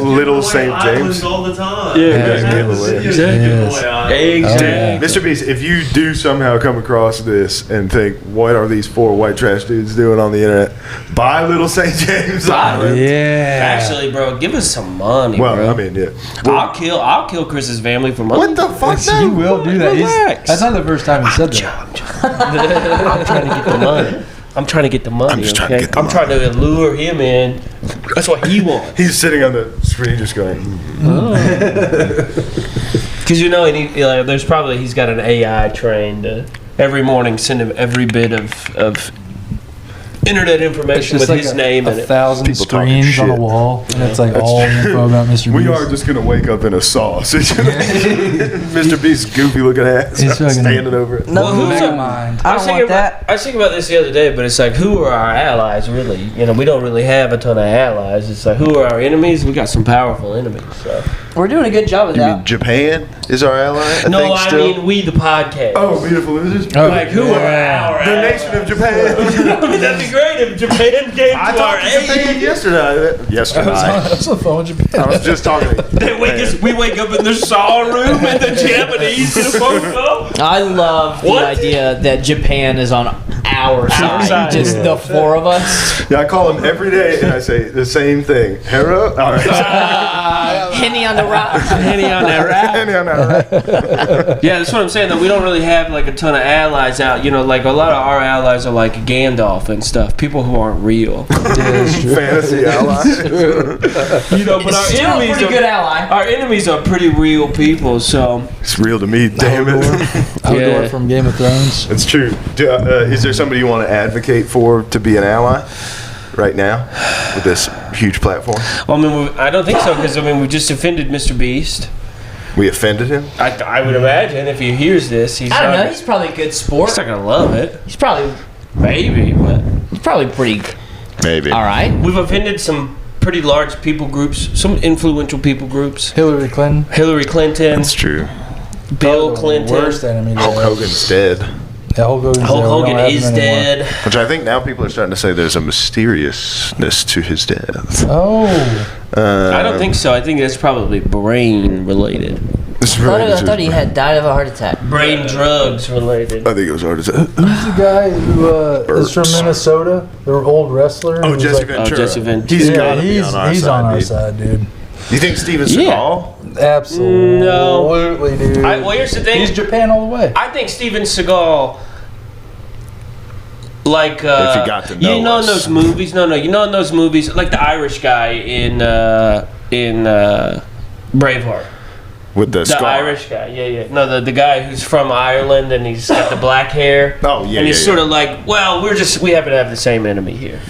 little St. James. all the time. Yeah, giveaway. Exactly. Mr. Beast, if you do somehow come across this and think, what are these 4 white trash dudes doing on the internet? Buy little St. James Island. Yeah. Actually, bro, give us some money, Well, bro. I mean, yeah. I'll kill Chris's family for money. What the fuck? Yes, he will do that. Relax. That's not the first time he said that. I'm trying to get the money. I'm trying to get the money. I'm just trying to okay? get the I'm trying to lure him in. That's what he wants. He's sitting on the screen just going, Because you know, there's probably he's got an AI trained to every morning send him every bit of internet It's information just with like his name in it. 1,000 People talking screens on a shit. wall, and it's like all info about Mr. we Beast. are just going to wake up in a sauce. Mr. Beast's goofy looking ass He's fucking- standing over it. No, Well, who's Mega a- mind. I don't want that. I was thinking about this the other day, but it's like, who are our allies, really? You know, we don't really have a ton of allies. It's like, who are our enemies? We got some powerful enemies. So. We're doing a good job of You that. mean Japan is our ally? No, think I still? mean we, the podcast. Oh, beautiful losers. Oh, Like, who are our The allies? nation of Japan. I mean, that'd be great if Japan came I to our talked to Japan aid. yesterday. Yesterday. That's the phone with Japan. I was just talking to We wake up in the saw room and the Japanese supposed to. I love the What? idea that Japan is on our side. side. Just the 4 of us. Yeah, I call him every day and I say the same thing. Hero? All right. Henny on the rock. Henny on that rap. Yeah, that's what I'm saying. Though we don't really have like a ton of allies out. You know, like a lot of our allies are like Gandalf and stuff. People who aren't real. Fantasy allies. You know, but our Still a enemies pretty are good ally. our enemies are pretty real people. So It's real to me, damn it. Outdoor Yeah. from Game of Thrones. It's true. Is there somebody you want to advocate for to be an ally right now with this huge platform? well, I mean, I don't think so because I mean we just offended Mr. Beast. We offended him? I would imagine if he hears this, he's I don't not, know. He's probably a good sport. he's not gonna love it. He's probably Maybe, but pretty Maybe. all right. we've offended some pretty large people groups, some influential people groups. Hillary Clinton. Hillary Clinton, That's true. Bill The Clinton. Worst enemy. Hulk there. Hogan's dead. Yeah, Hulk Hogan's Hulk there. We don't Hogan have is him anymore. dead. Which I think now people are starting to say there's a mysteriousness to his death. Oh. I don't think so. I think it's probably brain related. It's I really thought he had died of a heart attack. Brain drugs related. I think it was hard to say. Who's the guy who is from Burps. Minnesota? The old wrestler? Oh, who's Jesse like, Ventura. Jesse Ventura. He's yeah, gotta be on our he's side. on our dude. side, dude. You think Steven Yeah. Seagal? Absolutely, dude. Well, here's the thing. He's Japan all the way. I think Steven Seagal, like, If you got to know you know, in us. those movies. No, you know, in those movies, like the Irish guy in Braveheart. With the The scar. Irish guy, yeah. No, the guy who's from Ireland and he's got the black hair. Oh, yeah, And he's yeah, sort yeah. of like, well, we happen to have the same enemy here.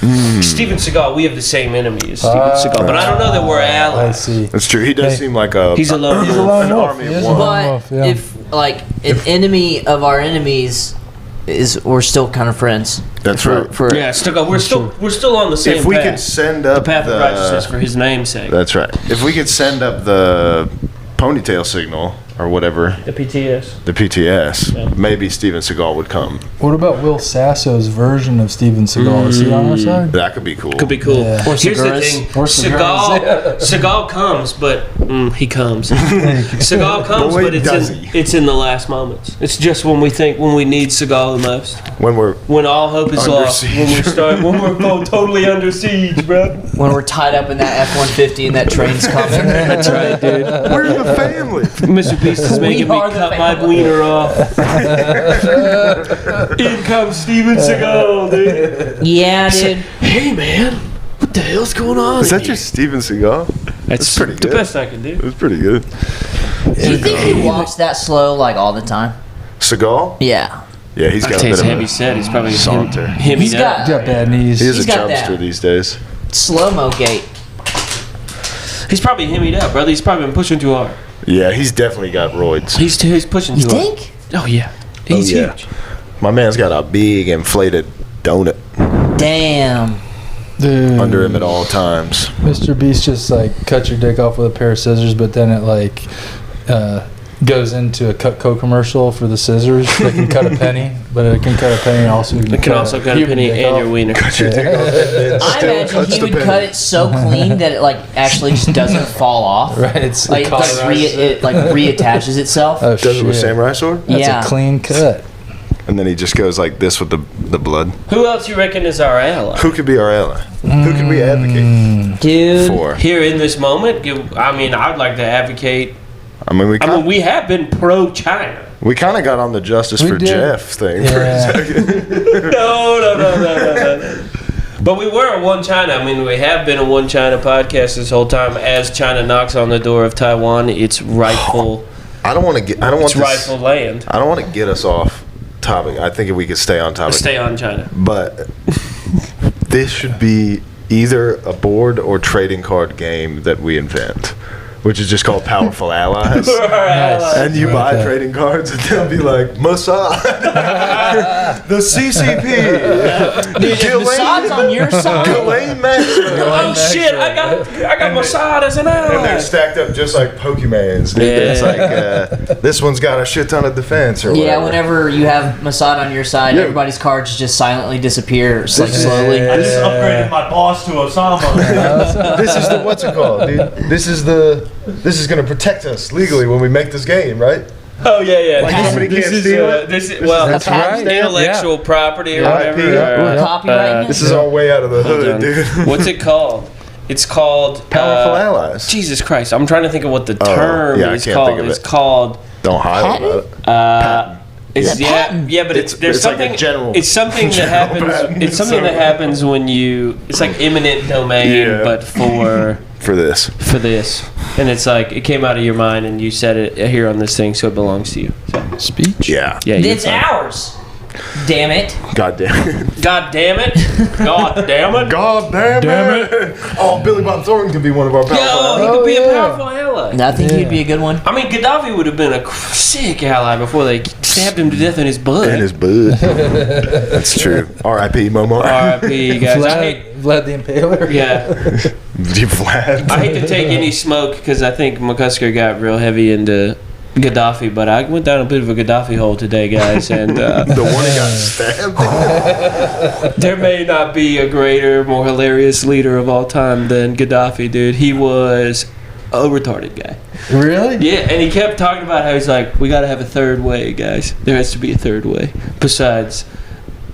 Steven Seagal, we have the same enemy as Steven Seagal, but I don't know that we're I allies. see. That's true. He does Hey. seem like a. He's a lone He's a wolf. lone An wolf. army He of is a one. lone But wolf, yeah. if like an enemy of our enemies we're still kind of friends. That's for, right. For Yeah, we're still on the same If we path. could send The up path of righteousness for his name's sake. That's right. If we could send up the ponytail signal or whatever, The PTS. the PTS, Yeah. maybe Steven Seagal would come. What about Will Sasso's version of Steven Seagal? Is he on our side? That could be cool. Could be cool. Yeah. Or Here's the Segura's. thing: Or Segura's, Seagal comes, but he comes. Seagal comes, Boy, but does he. it's in the last moments. It's just when we need Seagal the most. When All hope is Under lost. siege. When we're totally under siege, bro. when we're tied up in that F-150 and that train's coming. That's right, dude. we're the family. Mr. Beast is making me are the cut my family. wiener off. In comes Steven Seagal, dude. Yeah, dude. Hey, man, what the hell's going on? Is that just Steven Seagal? That's pretty the good. best I can do. It was pretty good. Do you think he walks that slow like all the time? Seagal? Yeah. Yeah, he's got a Takes bit a of heavy a set. He's probably saunter. him. He's got He's got bad knees. He is He's a got that. jumpster these days. slow-mo gait. He's probably himmied up, brother. He's probably been pushing too hard. Yeah, he's definitely got roids. He's pushing You too hard. think? Oh yeah. He's yeah. huge. My man's got a big inflated donut Damn. Dude, under him at all times. Mr. Beast just like cuts your dick off with a pair of scissors, but then it like goes into a Cutco commercial for the scissors that can cut a penny, but it can cut a penny and also It can also cut a human penny dick and off. your wiener. Cut your dick off and then I still imagine cuts he the would penny. cut it so clean that it like actually just doesn't fall off. Right, it's Like, it like reattaches itself. Oh Does it with shit. samurai sword? That's Yeah. a clean cut. And then he just goes like this with the blood. Who else you reckon is our ally? Who could be our ally? Who could we advocate Dude. for? Here in this moment, I mean, I'd like to advocate. I mean, We have been pro-China. we kind of got on the Justice We for did. Jeff thing Yeah. for a second. No. But we were a One China. I mean, we have been a One China podcast this whole time. As China knocks on the door of Taiwan, its rightful, I don't want to get. I don't want its this. rightful land. I don't want to get us off topic. I think if we could stay on topic. Stay on China. But this should be either a board or trading card game that we invent, which is just called Powerful Allies. And you buy trading cards, and they'll be like Mossad, the CCP, Massad's on your side. Ghislaine Maxwell. Oh shit! I got Mossad as an And they're ally. stacked up just like Pokemans. Dude. Yeah. It's like this one's got a shit ton of defense or Yeah, whatever. whenever you have Mossad on your side, Yeah. everybody's cards just silently disappear, like slowly. I just upgraded my boss to Osama. This is the what's it called, dude? This is gonna protect us legally when we make this game, right? Oh yeah. Like somebody This can't is steal it? this is well, That's right. intellectual property or Yeah. whatever. IP. Copyright. This is our way out of the Hold hood, on. dude. What's it called? It's called Powerful Allies. Jesus Christ! I'm trying to think of what the term yeah, I is can't called. think of It's it. called. Don't hide about it. It's Yeah, patent. yeah, but there's it's like a something. general- it's something that general happens. patent. It's something that happens when you. It's like eminent domain, Yeah. but for this. this, and it's like it came out of your mind, and you said it here on this thing, so it belongs to you. So, Speech. Yeah. yeah, you're It's fine. ours. Damn it. God damn it. God damn it! God damn it! God damn it. Oh, Billy Bob Thornton could be one of our powerful Yo, he allies. could be a yeah. powerful ally. I think he'd be a good one. I mean, Gaddafi would have been a sick ally before they stabbed him to death in his butt. In his butt. That's true. R.I.P. Momo. R.I.P. guys. I hate, Vlad the Impaler. yeah, Vlad. I hate to take any smoke because I think McCusker got real heavy into Gaddafi, but I went down a bit of a Gaddafi hole today, guys, and The one who got stabbed. there may not be a greater, more hilarious leader of all time than Gaddafi, dude. He was a retarded guy. Really? Yeah, and he kept talking about how he's like, we got to have a third way, guys. There has to be a third way. Besides,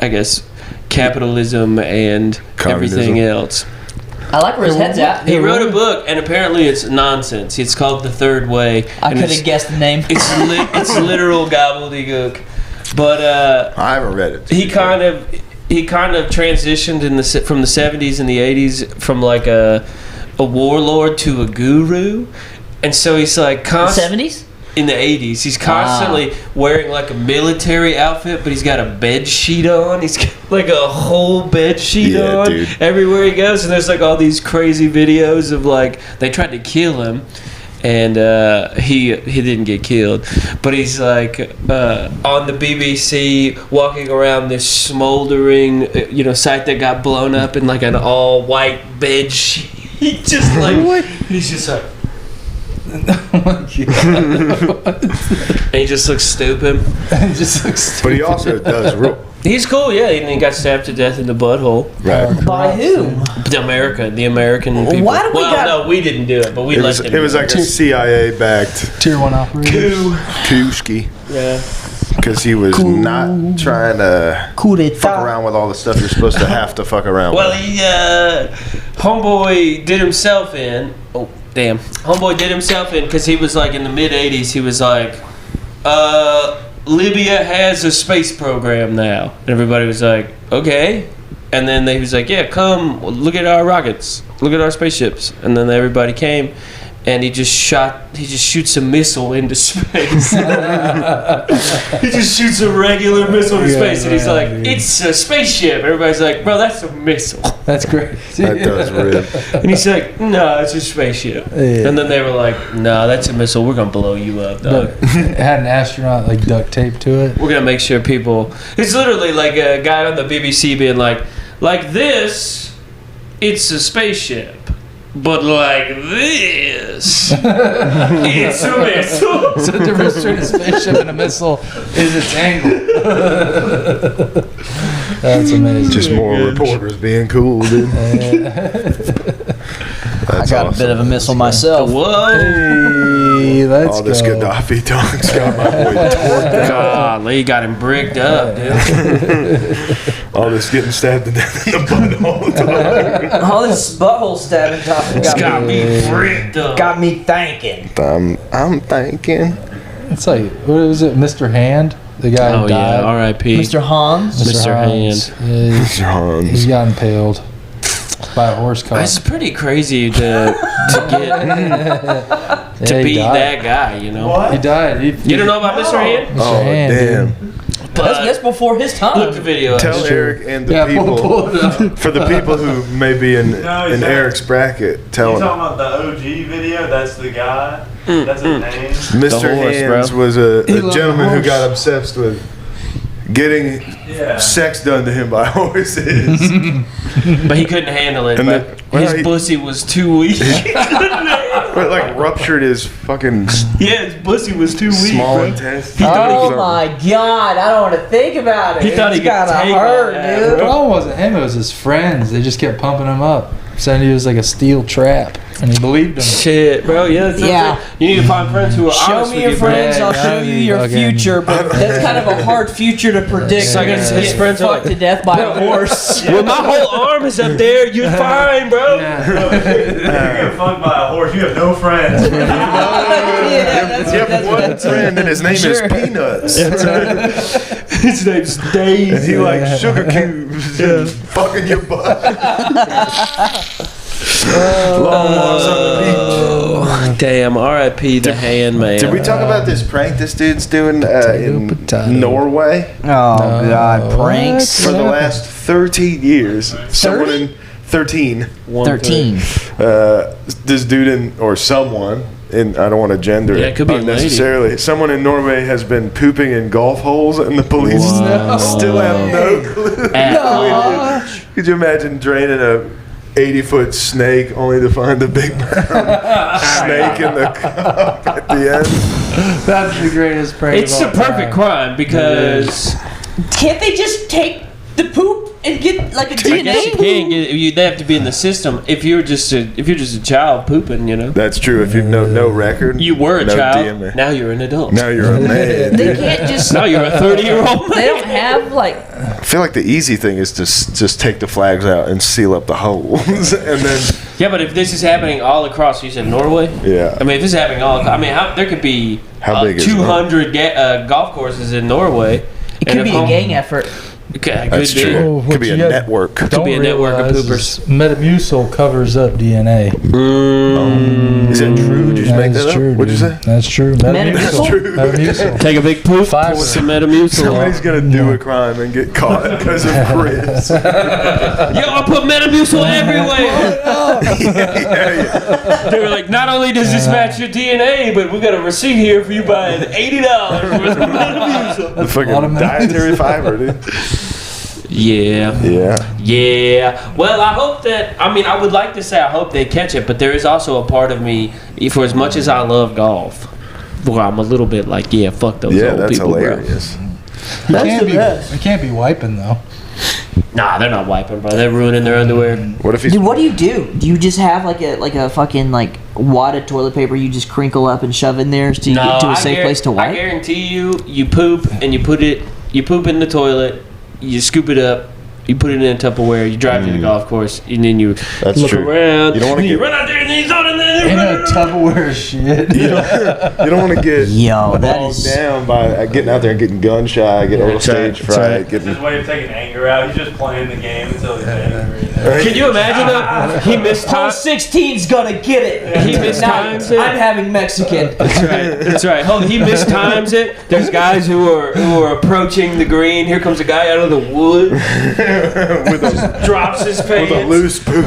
I guess, capitalism and everything else. I like where his head's at. He wrote a book, and apparently it's nonsense. It's called The Third Way. I and could it's- have guessed the name. It's literal gobbledygook. But I haven't read it. he kind of transitioned from the 70s and the 80s from like a warlord to a guru. And so he's like 70s? in the 80s. He's constantly wearing like a military outfit, but he's got a bed sheet on. He's got like a whole bed sheet Yeah, on dude. everywhere he goes. And there's like all these crazy videos of like they tried to kill him. and he didn't get killed, but he's like on the BBC walking around this smoldering site that got blown up in like an all white bed sheet, just like he's just like. Oh my God. And he just looks stupid. But he also does rule. He's cool, yeah. And he got stabbed to death in the butthole. Right. By who? The American people. Why do we no, we didn't do it, but we let them. It was like a CIA-backed Tier 1 operator. Kuski. Yeah. Because he was not trying to fuck around with all the stuff you're supposed to have to fuck around Well, with. he homeboy did himself in. Oh, damn. Homeboy did himself in because he was like in the mid 80s. He was like, Libya has a space program now. And everybody was like, okay. And then he was like, yeah, come look at our rockets, look at our spaceships. And then everybody came. And he just shoots a missile into space. He just shoots a regular missile into space, and he's like, it's a spaceship. Everybody's like, bro, that's a missile. That's great. That does rip. And he's like, no, it's a spaceship. Yeah. And then they were like, no, that's a missile. We're going to blow you up, dog. It had an astronaut like duct tape to it. We're going to make sure people... It's literally like a guy on the BBC being like this, it's a spaceship. But like this, it's a missile. So the difference between a spaceship and a missile is its angle. That's amazing. Just more reporters being cool, dude. I got a bit of a missile myself. Whoa! Hey, let's All this go. Gaddafi talk's got my boy torqued out. Golly, got him bricked up, dude. All this getting stabbed to death in the butthole. All this butthole stabbing talking It's got me bricked up. got me thinking. I'm thinking. It's like, what was it, Mr. Hand? The guy who Oh died. yeah, R.I.P. Mr. Hans? Mr. Hans. Hand. Yeah, Mr. Hans. he's got impaled by a horse cart. It's pretty crazy to get to he be died. that guy, you know. He died. You don't know about Mr. Hand? Mr. Oh, Hand, damn. dude. That's before his time. Look the video up. Tell Eric and the Yeah, people, pull it up. for the people who may be in he's Eric's bracket, tell You him. talking about the OG video? That's the guy. That's his name. Mr. horse, Hands bro. was He a loved gentleman who horse. got obsessed with getting Yeah. sex done to him by horses. But he couldn't handle it. And But well, his he- pussy was too weak. But like ruptured his fucking Yeah, his pussy was too weak, small bro. intestine. Oh my god, I don't want to think about it. He thought he It's could gotta take all hurt, that, The dude. problem wasn't him, it was his friends. They just kept pumping him up, saying he was like a steel trap, and he believed him. Shit, bro. Yeah, that's Yeah. You need to find friends who are Show honest me with your you, bro. friends, I'll Yeah, show you your fucking- future, but that's kind of a hard future to predict. It's like You're gonna his get friends are fucked like, to death by a horse. Well, my whole arm is up there. You're fine, bro. If you get fucked by a horse, you have no friends. Yeah, You have one friend and his name Sure. is Peanuts. His name's Dave. And he likes sugar cubes and fucking your butt. Long walks on the beach. Oh, damn. R.I.P. the Handman. Did we talk about this prank this dude's doing in potato. Norway? Oh god, pranks. For the last 13 years, someone in 13, 13. this dude in or someone in I don't want to gender Yeah, it it could be a lady. unnecessarily. Someone in Norway has been pooping in golf holes, and the police still have no clue. Could you imagine draining a 80-foot snake only to find the big brown snake in the cup at the end? That's the greatest prank. It's of a all perfect time. crime because Can't they just take the poop and get like a I guess you DNA? can't get. You'd have to be in the system if you're just a child pooping. You know, That's true. If you've no record, you were a no child. DNA. Now you're an adult. Now you're a man. They can't just. Now you're a 30-year-old. They don't have like. I feel like the easy thing is to just take the flags out and seal up the holes, and then Yeah, but if this is happening all across, you said Norway. yeah. I mean, if this is happening all, there could be How big is 200 golf courses in Norway. It could be a gang effort. Okay, That's could be. true. What Could be a you guys network. Don't be a network of realize poopers. is Metamucil covers up DNA. Is that true? Did you make that up? true, What'd you dude. say? That's true. Metamucil? Metamucil. Take a big poop. Five. Pour some Metamucil. Somebody's gonna do a crime and get caught because of Chris. Yo, I put Metamucil everywhere. They were like, not only does this match your DNA, but we got a receipt here for you buying $80 worth of Metamucil. The fucking dietary fiber, dude. Yeah. Well, I hope that. I mean, I would like to say I hope they catch it, but there is also a part of me, for as much as I love golf, well, I'm a little bit like, yeah, fuck those Yeah, old that's people, hilarious. They can't be wiping though. bro. Nah, they're not wiping, bro. They're ruining their underwear. What if he's Dude, what do? Do you just have like a fucking like wad of toilet paper you just crinkle up and shove in there to get to a safe place to I wipe? guarantee you poop and you poop in the toilet, you scoop it up, you put it in a Tupperware, you drive to the golf course, and then you That's look true. around. You don't wanna and you get- run out there and then you throw it in there. Ain't no Tupperware shit. you don't want to get Yo, that bogged is. down by getting out there and getting gun shy, getting a little That's right, stage that's fright, right. It's getting. his way of taking anger out. He's just playing the game until he's angry. Can you imagine that? He missed Hole time. 16's gonna get it. He mistimes it. I'm having Mexican. That's right. Hold on, he mistimes it. There's guys who are approaching the green. Here comes a guy out of the wood. Drops his pants. With a loose poop.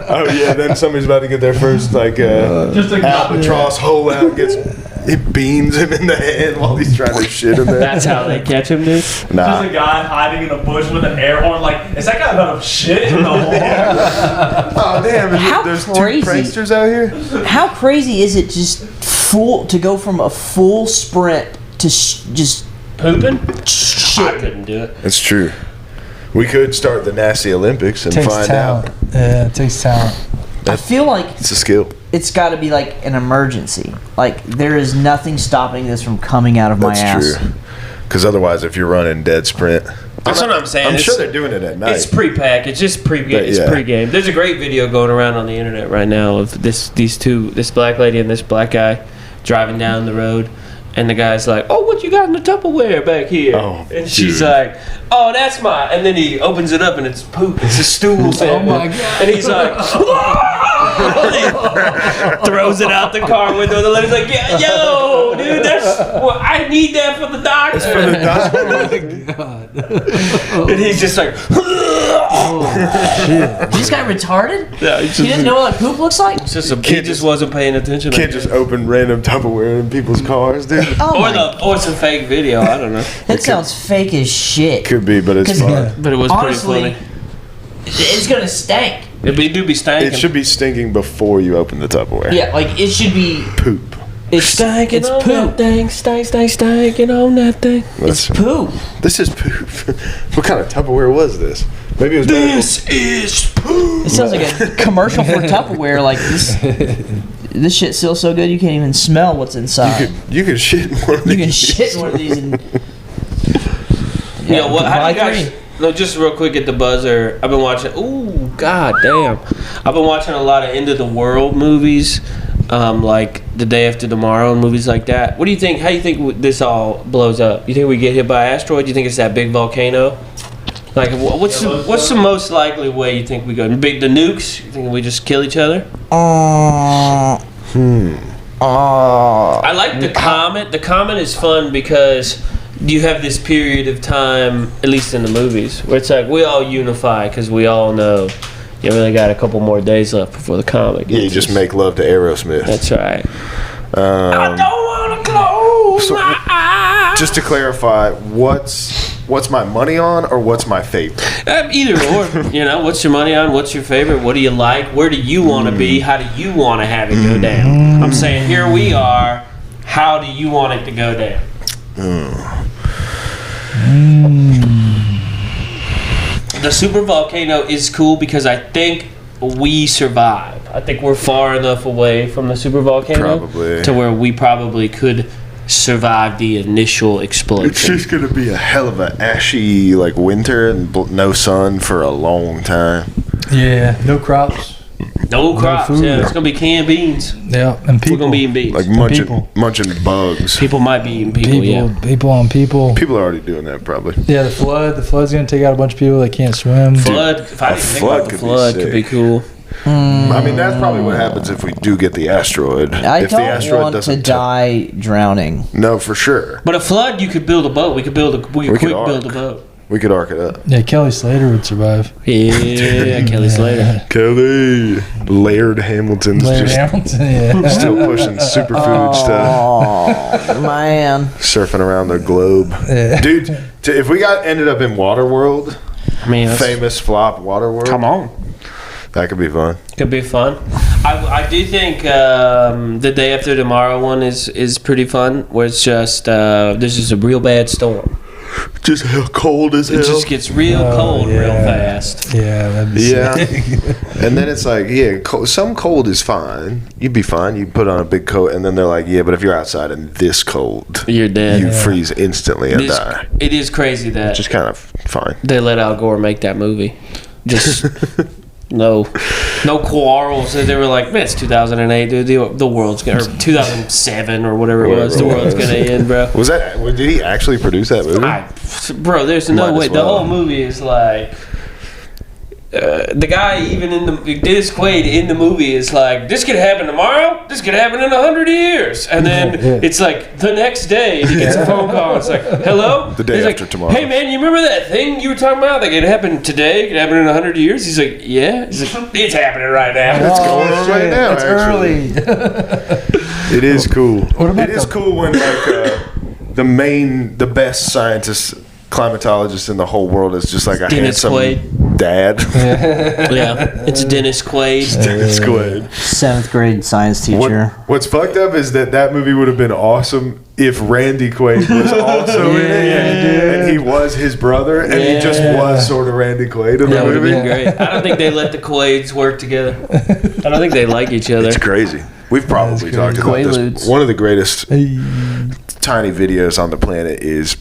Oh yeah, then somebody's about to get their first Just a albatross hole out. He beans him in the head while he's trying to shit in there. That's how they catch him, dude. Nah. There's a guy hiding in a bush with an air horn. Like, is that guy about to shit in the hole? Oh damn! How There's crazy. two pranksters out here. How crazy is it to go from a full sprint to just Pooping? I shit? couldn't do it. It's true. We could start the nasty Olympics and Takes find talent. out. Yeah, it takes talent. I feel like It's a skill. it's got to be like an emergency. Like there is nothing stopping this from coming out of my ass. That's true. Because otherwise, if you're running dead sprint, That's what I'm saying. I'm It's- sure they're doing it at night. It's pre-pack. It's just pre-game. It's yeah. pre-game. There's a great video going around on the internet right now of this black lady and this black guy driving down the road, and the guy's like, "Oh, what you got in the Tupperware back here?" Oh, and she's dude. like, "Oh, that's my." And then he opens it up and it's poop. It's a stool. Oh my god. And he's like, throws it out the car window. The lady's like, "Yeah, yo, dude, I need that for the doctor." And he's just like, Is this guy retarded? yeah, he's He just, doesn't know what poop looks like. he just wasn't paying attention. Can't just open random Tupperware in people's cars, dude. Oh my! Or it's a fake video. I don't know. That sounds fake as shit. Could be, but it's 'Cause- fun. But it was Honestly, pretty it's gonna stink. funny. It do be stanking. It should be stinking before you open the Tupperware. Yeah, like it should be. Poop. It's stanking It's on poop. that thing. Stanking on that thing. It's poop. This is poop. What kind of Tupperware was this? Maybe it was. This is poop. It sounds like a commercial for Tupperware. Like this shit seals so good you can't even smell what's inside. You could shit in one of You can these. shit in one of these and. Yeah, what? How do you buy guys? three. No, just real quick at the buzzer. I've been watching. Ooh, god damn! I've been watching a lot of end of the world movies, like The Day After Tomorrow and movies like that. What do you think? How do you think this all blows up? You think we get hit by an asteroid? Do you think it's that big volcano? Like, what's the most likely way you think we go? The nukes? You think we just kill each other? I like the comet. The comet is fun because you have this period of time, at least in the movies, where it's like we all unify because we all know you really got a couple more days left before the comet. Yeah, you just make love to Aerosmith. That's right. I don't want to close my eyes. Just to clarify, what's my money on or what's my favorite? Either or, what's your money on? What's your favorite? What do you like? Where do you want to be? How do you want to have it go down? I'm saying here we are. How do you want it to go down? The super volcano is cool because I think we survive. I think we're far enough away from the super volcano Probably. to where we probably could survive the initial It's explosion. just gonna be a hell of a ashy winter and no sun for a long time. Yeah, no crops. No crops. food. Yeah, it's gonna be canned beans. Yeah, and people. We're gonna be eating beans. Like munching bugs. People might be eating people. Yeah. People on people. People are already doing that probably. Yeah, the flood's gonna take out a bunch of people that can't swim. Flood. If I didn't think about the flood, could be cool. I mean, that's probably what happens if we do get the asteroid. I if the don't asteroid want to doesn't die drowning. No, for sure. But a flood, you could build a boat. We could build a. We could quick arc. build a boat. We could arc it up. Yeah, Kelly Slater would survive. Yeah, Kelly Slater. Kelly. Laird Hamilton's Larry just Hamilton, yeah. still pushing superfood stuff. Oh man. Surfing around the globe. Yeah. Dude, if we ended up in Waterworld, I mean, famous flop Waterworld. come on. That could be fun. Could be fun. I do think the Day After Tomorrow one is pretty fun. Where it's just there's just a real bad storm. Just cold as hell. It just gets real cold real fast. Yeah, that'd be sick. And then it's like, some cold is fine. You'd be fine. You put on a big coat, and then they're like, yeah, but if you're outside in this cold, You're dead. you freeze instantly and die. It is crazy that Just kind of fine. they let Al Gore make that movie. Just no quarrels. They were like, man, it's 2008, dude. The world's gonna, or 2007 or whatever it was. The world's gonna end, bro. Was that? Did he actually produce that movie? Bro, there's no Might way. as The well. whole movie is like. The guy, even in the Dennis Quaid in the movie, is like, this could happen tomorrow. This could happen in 100 years, and then it's like the next day he gets a phone call. It's like, hello. The day He's after like, tomorrow. Hey man, you remember that thing you were talking about? That could happen today. It could happen in 100 years. He's like, yeah. He's like, it's happening right now. It's going on right now. It's actually. early. It is cool. about It is cool when like the best scientist, climatologist in the whole world is just like a Dennis handsome Quaid. dad. Yeah, it's Dennis Quaid. Dennis Quaid. 7th grade science teacher. What's fucked up is that movie would have been awesome if Randy Quaid was also in it, and he was his brother, and he just was sort of Randy Quaid in the That would have movie. been great. I don't think they let the Quaids work together. I don't think they like each other. It's crazy. We've probably talked about this. Quaaludes. One of the greatest tiny videos on the planet is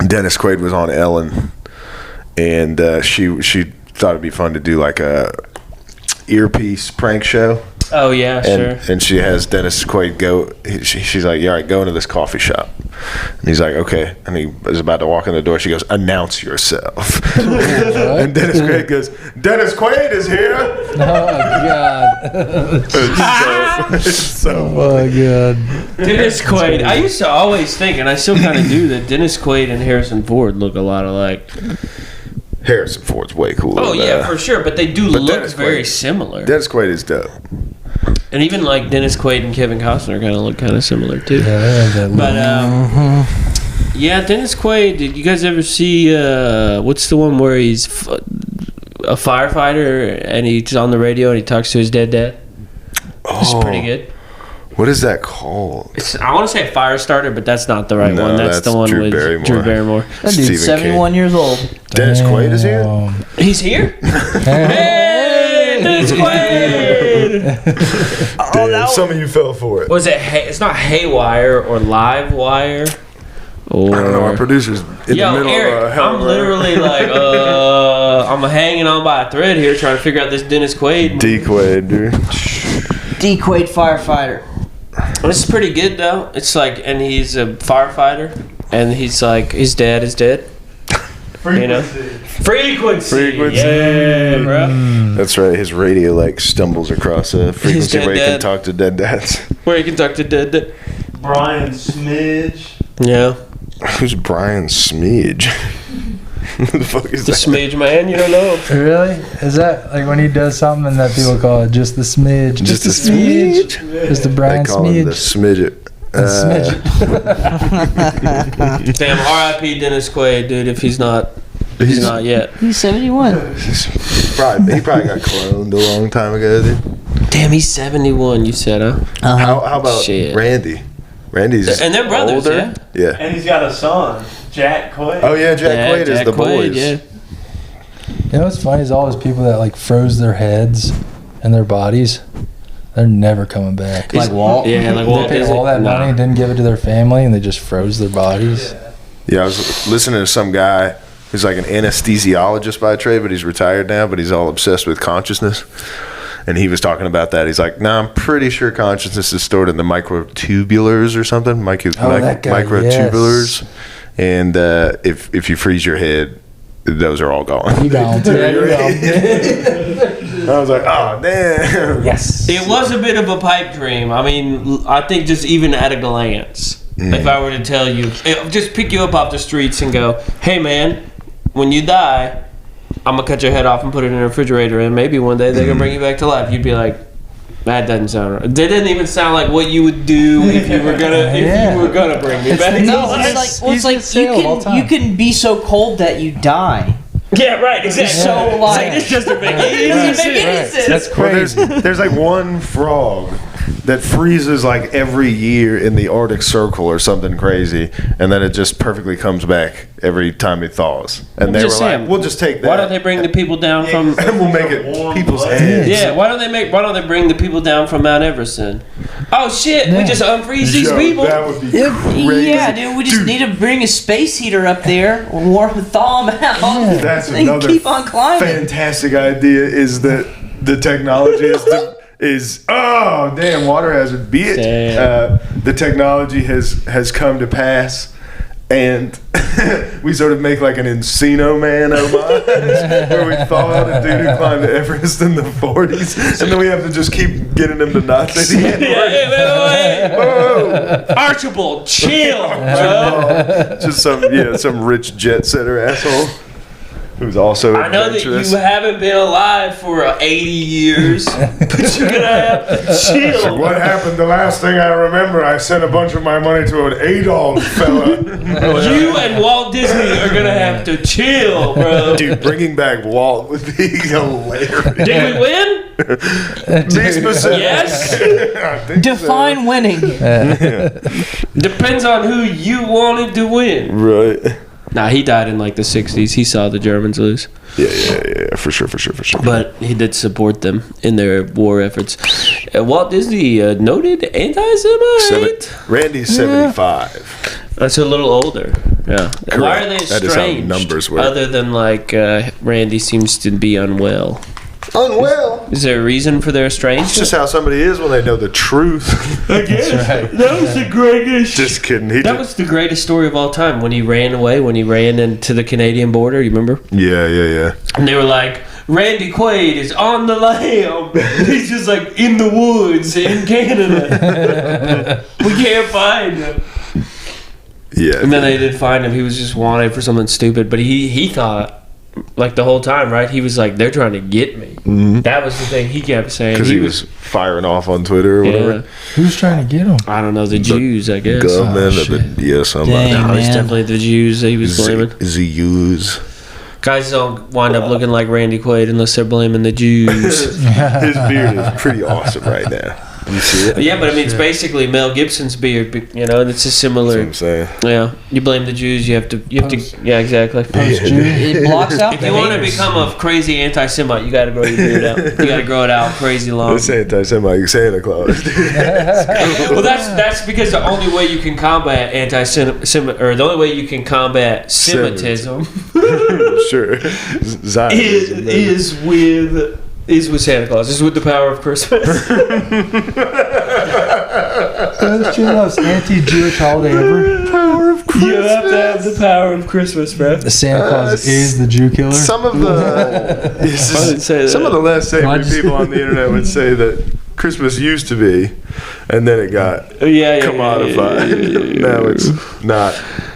Dennis Quaid was on Ellen, and she thought it'd be fun to do like a earpiece prank show. Oh yeah, sure. And she has Dennis Quaid go. She's like, "Yeah, all right, go into this coffee shop." And he's like, "Okay." And he was about to walk in the door. She goes, "Announce yourself." And Dennis Quaid goes, "Dennis Quaid is here." Oh God. It's so Oh my God. Dennis Quaid. I used to always think, and I still kind of do, that Dennis Quaid and Harrison Ford look a lot alike. Harrison Ford's way cooler. Oh than yeah, that. for sure. But they do But look Dennis very Quaid- similar. Dennis Quaid is dope. And even like Dennis Quaid and Kevin Costner kind of look kind of similar too. Yeah, they have that look. But yeah, Dennis Quaid. Did you guys ever see what's the one where he's a firefighter and he's on the radio and he talks to his dead dad? It's pretty good. What is that called? I want to say Firestarter, but that's not the right No, one. That's the that's one Drew with Barrymore. Drew Barrymore. That dude's Stephen 71 years old. Dennis Quaid is here? He's here. Hey, Dennis Quaid. Damn, some of you fell for it. Was it? It's not Haywire or Live Wire. Or I don't know. Our producer's in Yo, the middle Eric, of a hell I'm literally like, I'm hanging on by a thread here trying to figure out this Dennis Quaid. D Quaid, dude. D. Quaid firefighter. This is pretty good though. It's like, and he's a firefighter, and he's like, his dad is dead. You know, frequency. Yeah, bro. That's right. His radio like stumbles across a frequency dead where he can dad. talk to dead dads. Where he can talk to dead. Brian Smidge. Yeah, Who's Brian Smidge? Who the fuck is the that? smidge man. You don't know. Really? Is that like when he does something that people call it just the smidge? Just a smidge. Just the Brian They call him the Smidge. smidget. Damn, R.I.P. Dennis Quaid, dude. If he's not yet. He's 71. He probably got cloned a long time ago, dude. Damn, he's 71. You said, huh? How about Shit. Randy? Randy's And they're brothers, older. Yeah. And he's got a son, Jack Quaid. Oh yeah, Jack Quaid is Jack the Quaid, boys. yeah. You know what's funny is all those people that like froze their heads and their bodies. They're never coming back. Like Walt. Yeah, like Walt They paid Disney. all that money and didn't give it to their family, and they just froze their bodies. Yeah, I was listening to some guy who's like an anesthesiologist by trade, but he's retired now, but he's all obsessed with consciousness. And he was talking about that. He's like, "No, I'm pretty sure consciousness is stored in the microtubulars or something. That guy, Microtubulars. Yes. And if you freeze your head, those are all gone." You gone. I was like, "Oh damn!" Yes. It was a bit of a pipe dream. I mean, I think just even at a glance, if I were to tell you, just pick you up off the streets and go, "Hey man, when you die, I'm gonna cut your head off and put it in a refrigerator, and maybe one day they're gonna bring you back to life." You'd be like, "That doesn't sound right." That didn't even sound like what you would do if you were gonna bring me back. No, it's like you can be so cold that you die. Yeah, right, exactly. So like, it's just a big sense. That's crazy. Well, there's like one frog that freezes like every year in the Arctic Circle or something crazy, and then it just perfectly comes back every time it thaws. And they were like, "We'll just take that." Why don't they bring the people down from? And we'll make it people's heads. Yeah, why don't they bring the people down from Mount Everest then? Oh shit, we just unfreeze these people. That would be crazy. Yeah, dude, we just need to bring a space heater up there, thaw them out, That's and another keep on climbing. fantastic idea. Is that the technology is oh damn, water hazard. Be it the technology has come to pass. And we sort of make like an Encino Man homage where we thaw out a dude who climbed Everest in the 40s, and then we have to just keep getting him to not say the N-word. Whoa. Archibald, chill, bro. Just some rich jet setter asshole who's also I know that adventurous. you haven't been alive for 80 years, but you're gonna have to chill. What happened? The last thing I remember, I sent a bunch of my money to an Adolf fella. You and Walt Disney are gonna have to chill, bro. Dude, bringing back Walt would be hilarious. Did we win? Be specific. Yes. I think Define winning. Depends on who you wanted to win. Right. Nah, he died in like the 60s. He saw the Germans lose. Yeah, for sure. But he did support them in their war efforts. Walt Disney, noted anti-Semite. Randy's 75. That's a little older. Yeah. Why are they That is how strange? numbers work. Other than like Randy seems to be unwell. Unwell. Is there a reason for their strange? It's just how somebody is when they know the truth. I guess. right. That was the greatest. Just kidding. That was the greatest story of all time. When he ran away, when he ran into the Canadian border, you remember? Yeah. And they were like, Randy Quaid is on the lam. He's just like in the woods in Canada. We can't find him. Yeah. And then they did find him. He was just wanted for something stupid. But he thought, like the whole time, right? He was like, they're trying to get me. Mm-hmm. That was the thing he kept saying. Because he was firing off on Twitter or whatever. Who's trying to get him? I don't know, the Jews, I guess. Government somebody. Dang. No, it's Man. definitely the Jews that he was blaming. Jews. Guys don't wind up looking like Randy Quaid unless they're blaming the Jews. His beard is pretty awesome right now. You see it? Yeah, but I mean, it's basically Mel Gibson's beard, you know, and it's a similar. That's what I'm saying. Yeah, you blame the Jews, you have to. Yeah, exactly. It blocks out If the you want to haters. become a crazy anti-Semite, you got to grow your beard out. You got to grow it out crazy long. Let's say anti-Semite, Santa Claus. Well, that's because the only way you can combat anti-Semitism, or the only way you can combat Semitism, Sure. Zionism. is with Santa Claus. Is with the power of Christmas. That's your most anti-Jewish holiday ever. Power of Christmas. You have to have the power of Christmas, bro. The Santa Claus is the Jew killer. Some of the I didn't say that. some of the less savory I just- people on the internet would say that Christmas used to be, and then it got commodified. Now it's not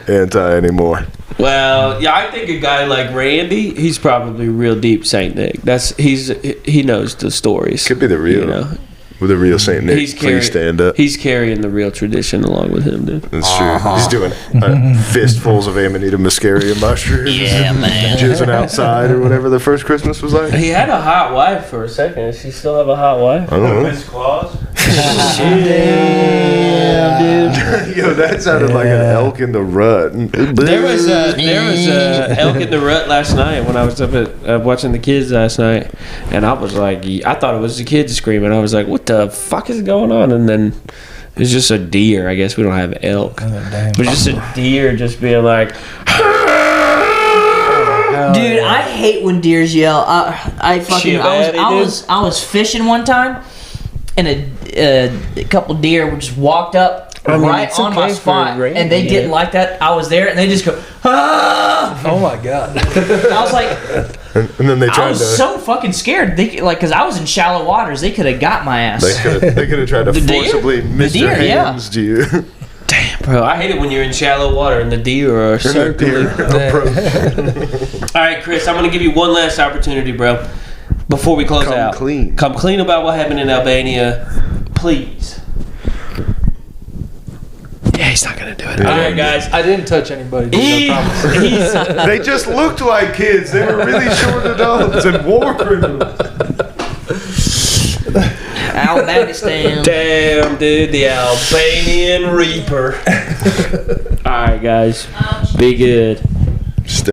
anti anymore. Well, yeah, I think a guy like Randy, he's probably real deep Saint Nick. He knows the stories. Could be the real, You know, with a real Saint Nick. Please stand up. He's carrying the real tradition along with him, dude. That's true. He's doing fistfuls of Amanita muscaria mushrooms. Yeah, man. Jizzing outside or whatever the first Christmas was like. He had a hot wife for a second. Does he still have a hot wife? I don't know. Miss Claus. Damn, dude. Yo, that sounded like an elk in the rut. There was a elk in the rut last night when I was up at watching the kids last night, and I was like, I thought it was the kids screaming. I was like, what the fuck is going on? And then it's just a deer. I guess we don't have elk, Oh, damn. but just a deer just being like. Dude, I hate when deers yell. I was fishing one time, and a couple deer just walked up right on my spot, and they didn't like that. I was there, and they just go, ah! Oh my god! I was like, and then they tried I was so fucking scared. They because I was in shallow waters. They could have got my ass. They could have tried to forcibly Mr. Hands you. Damn, bro, I hate it when you're in shallow water and the deer are circling. All right, Chris, I'm gonna give you one last opportunity, bro, before we close out. Come clean about what happened in Albania, please. Yeah, he's not gonna do it. All right, guys. I didn't touch anybody. Dude, I promise. They just looked like kids. They were really short adults and war criminals. Albanistan. Damn, dude, the Albanian Reaper. All right, guys, be good.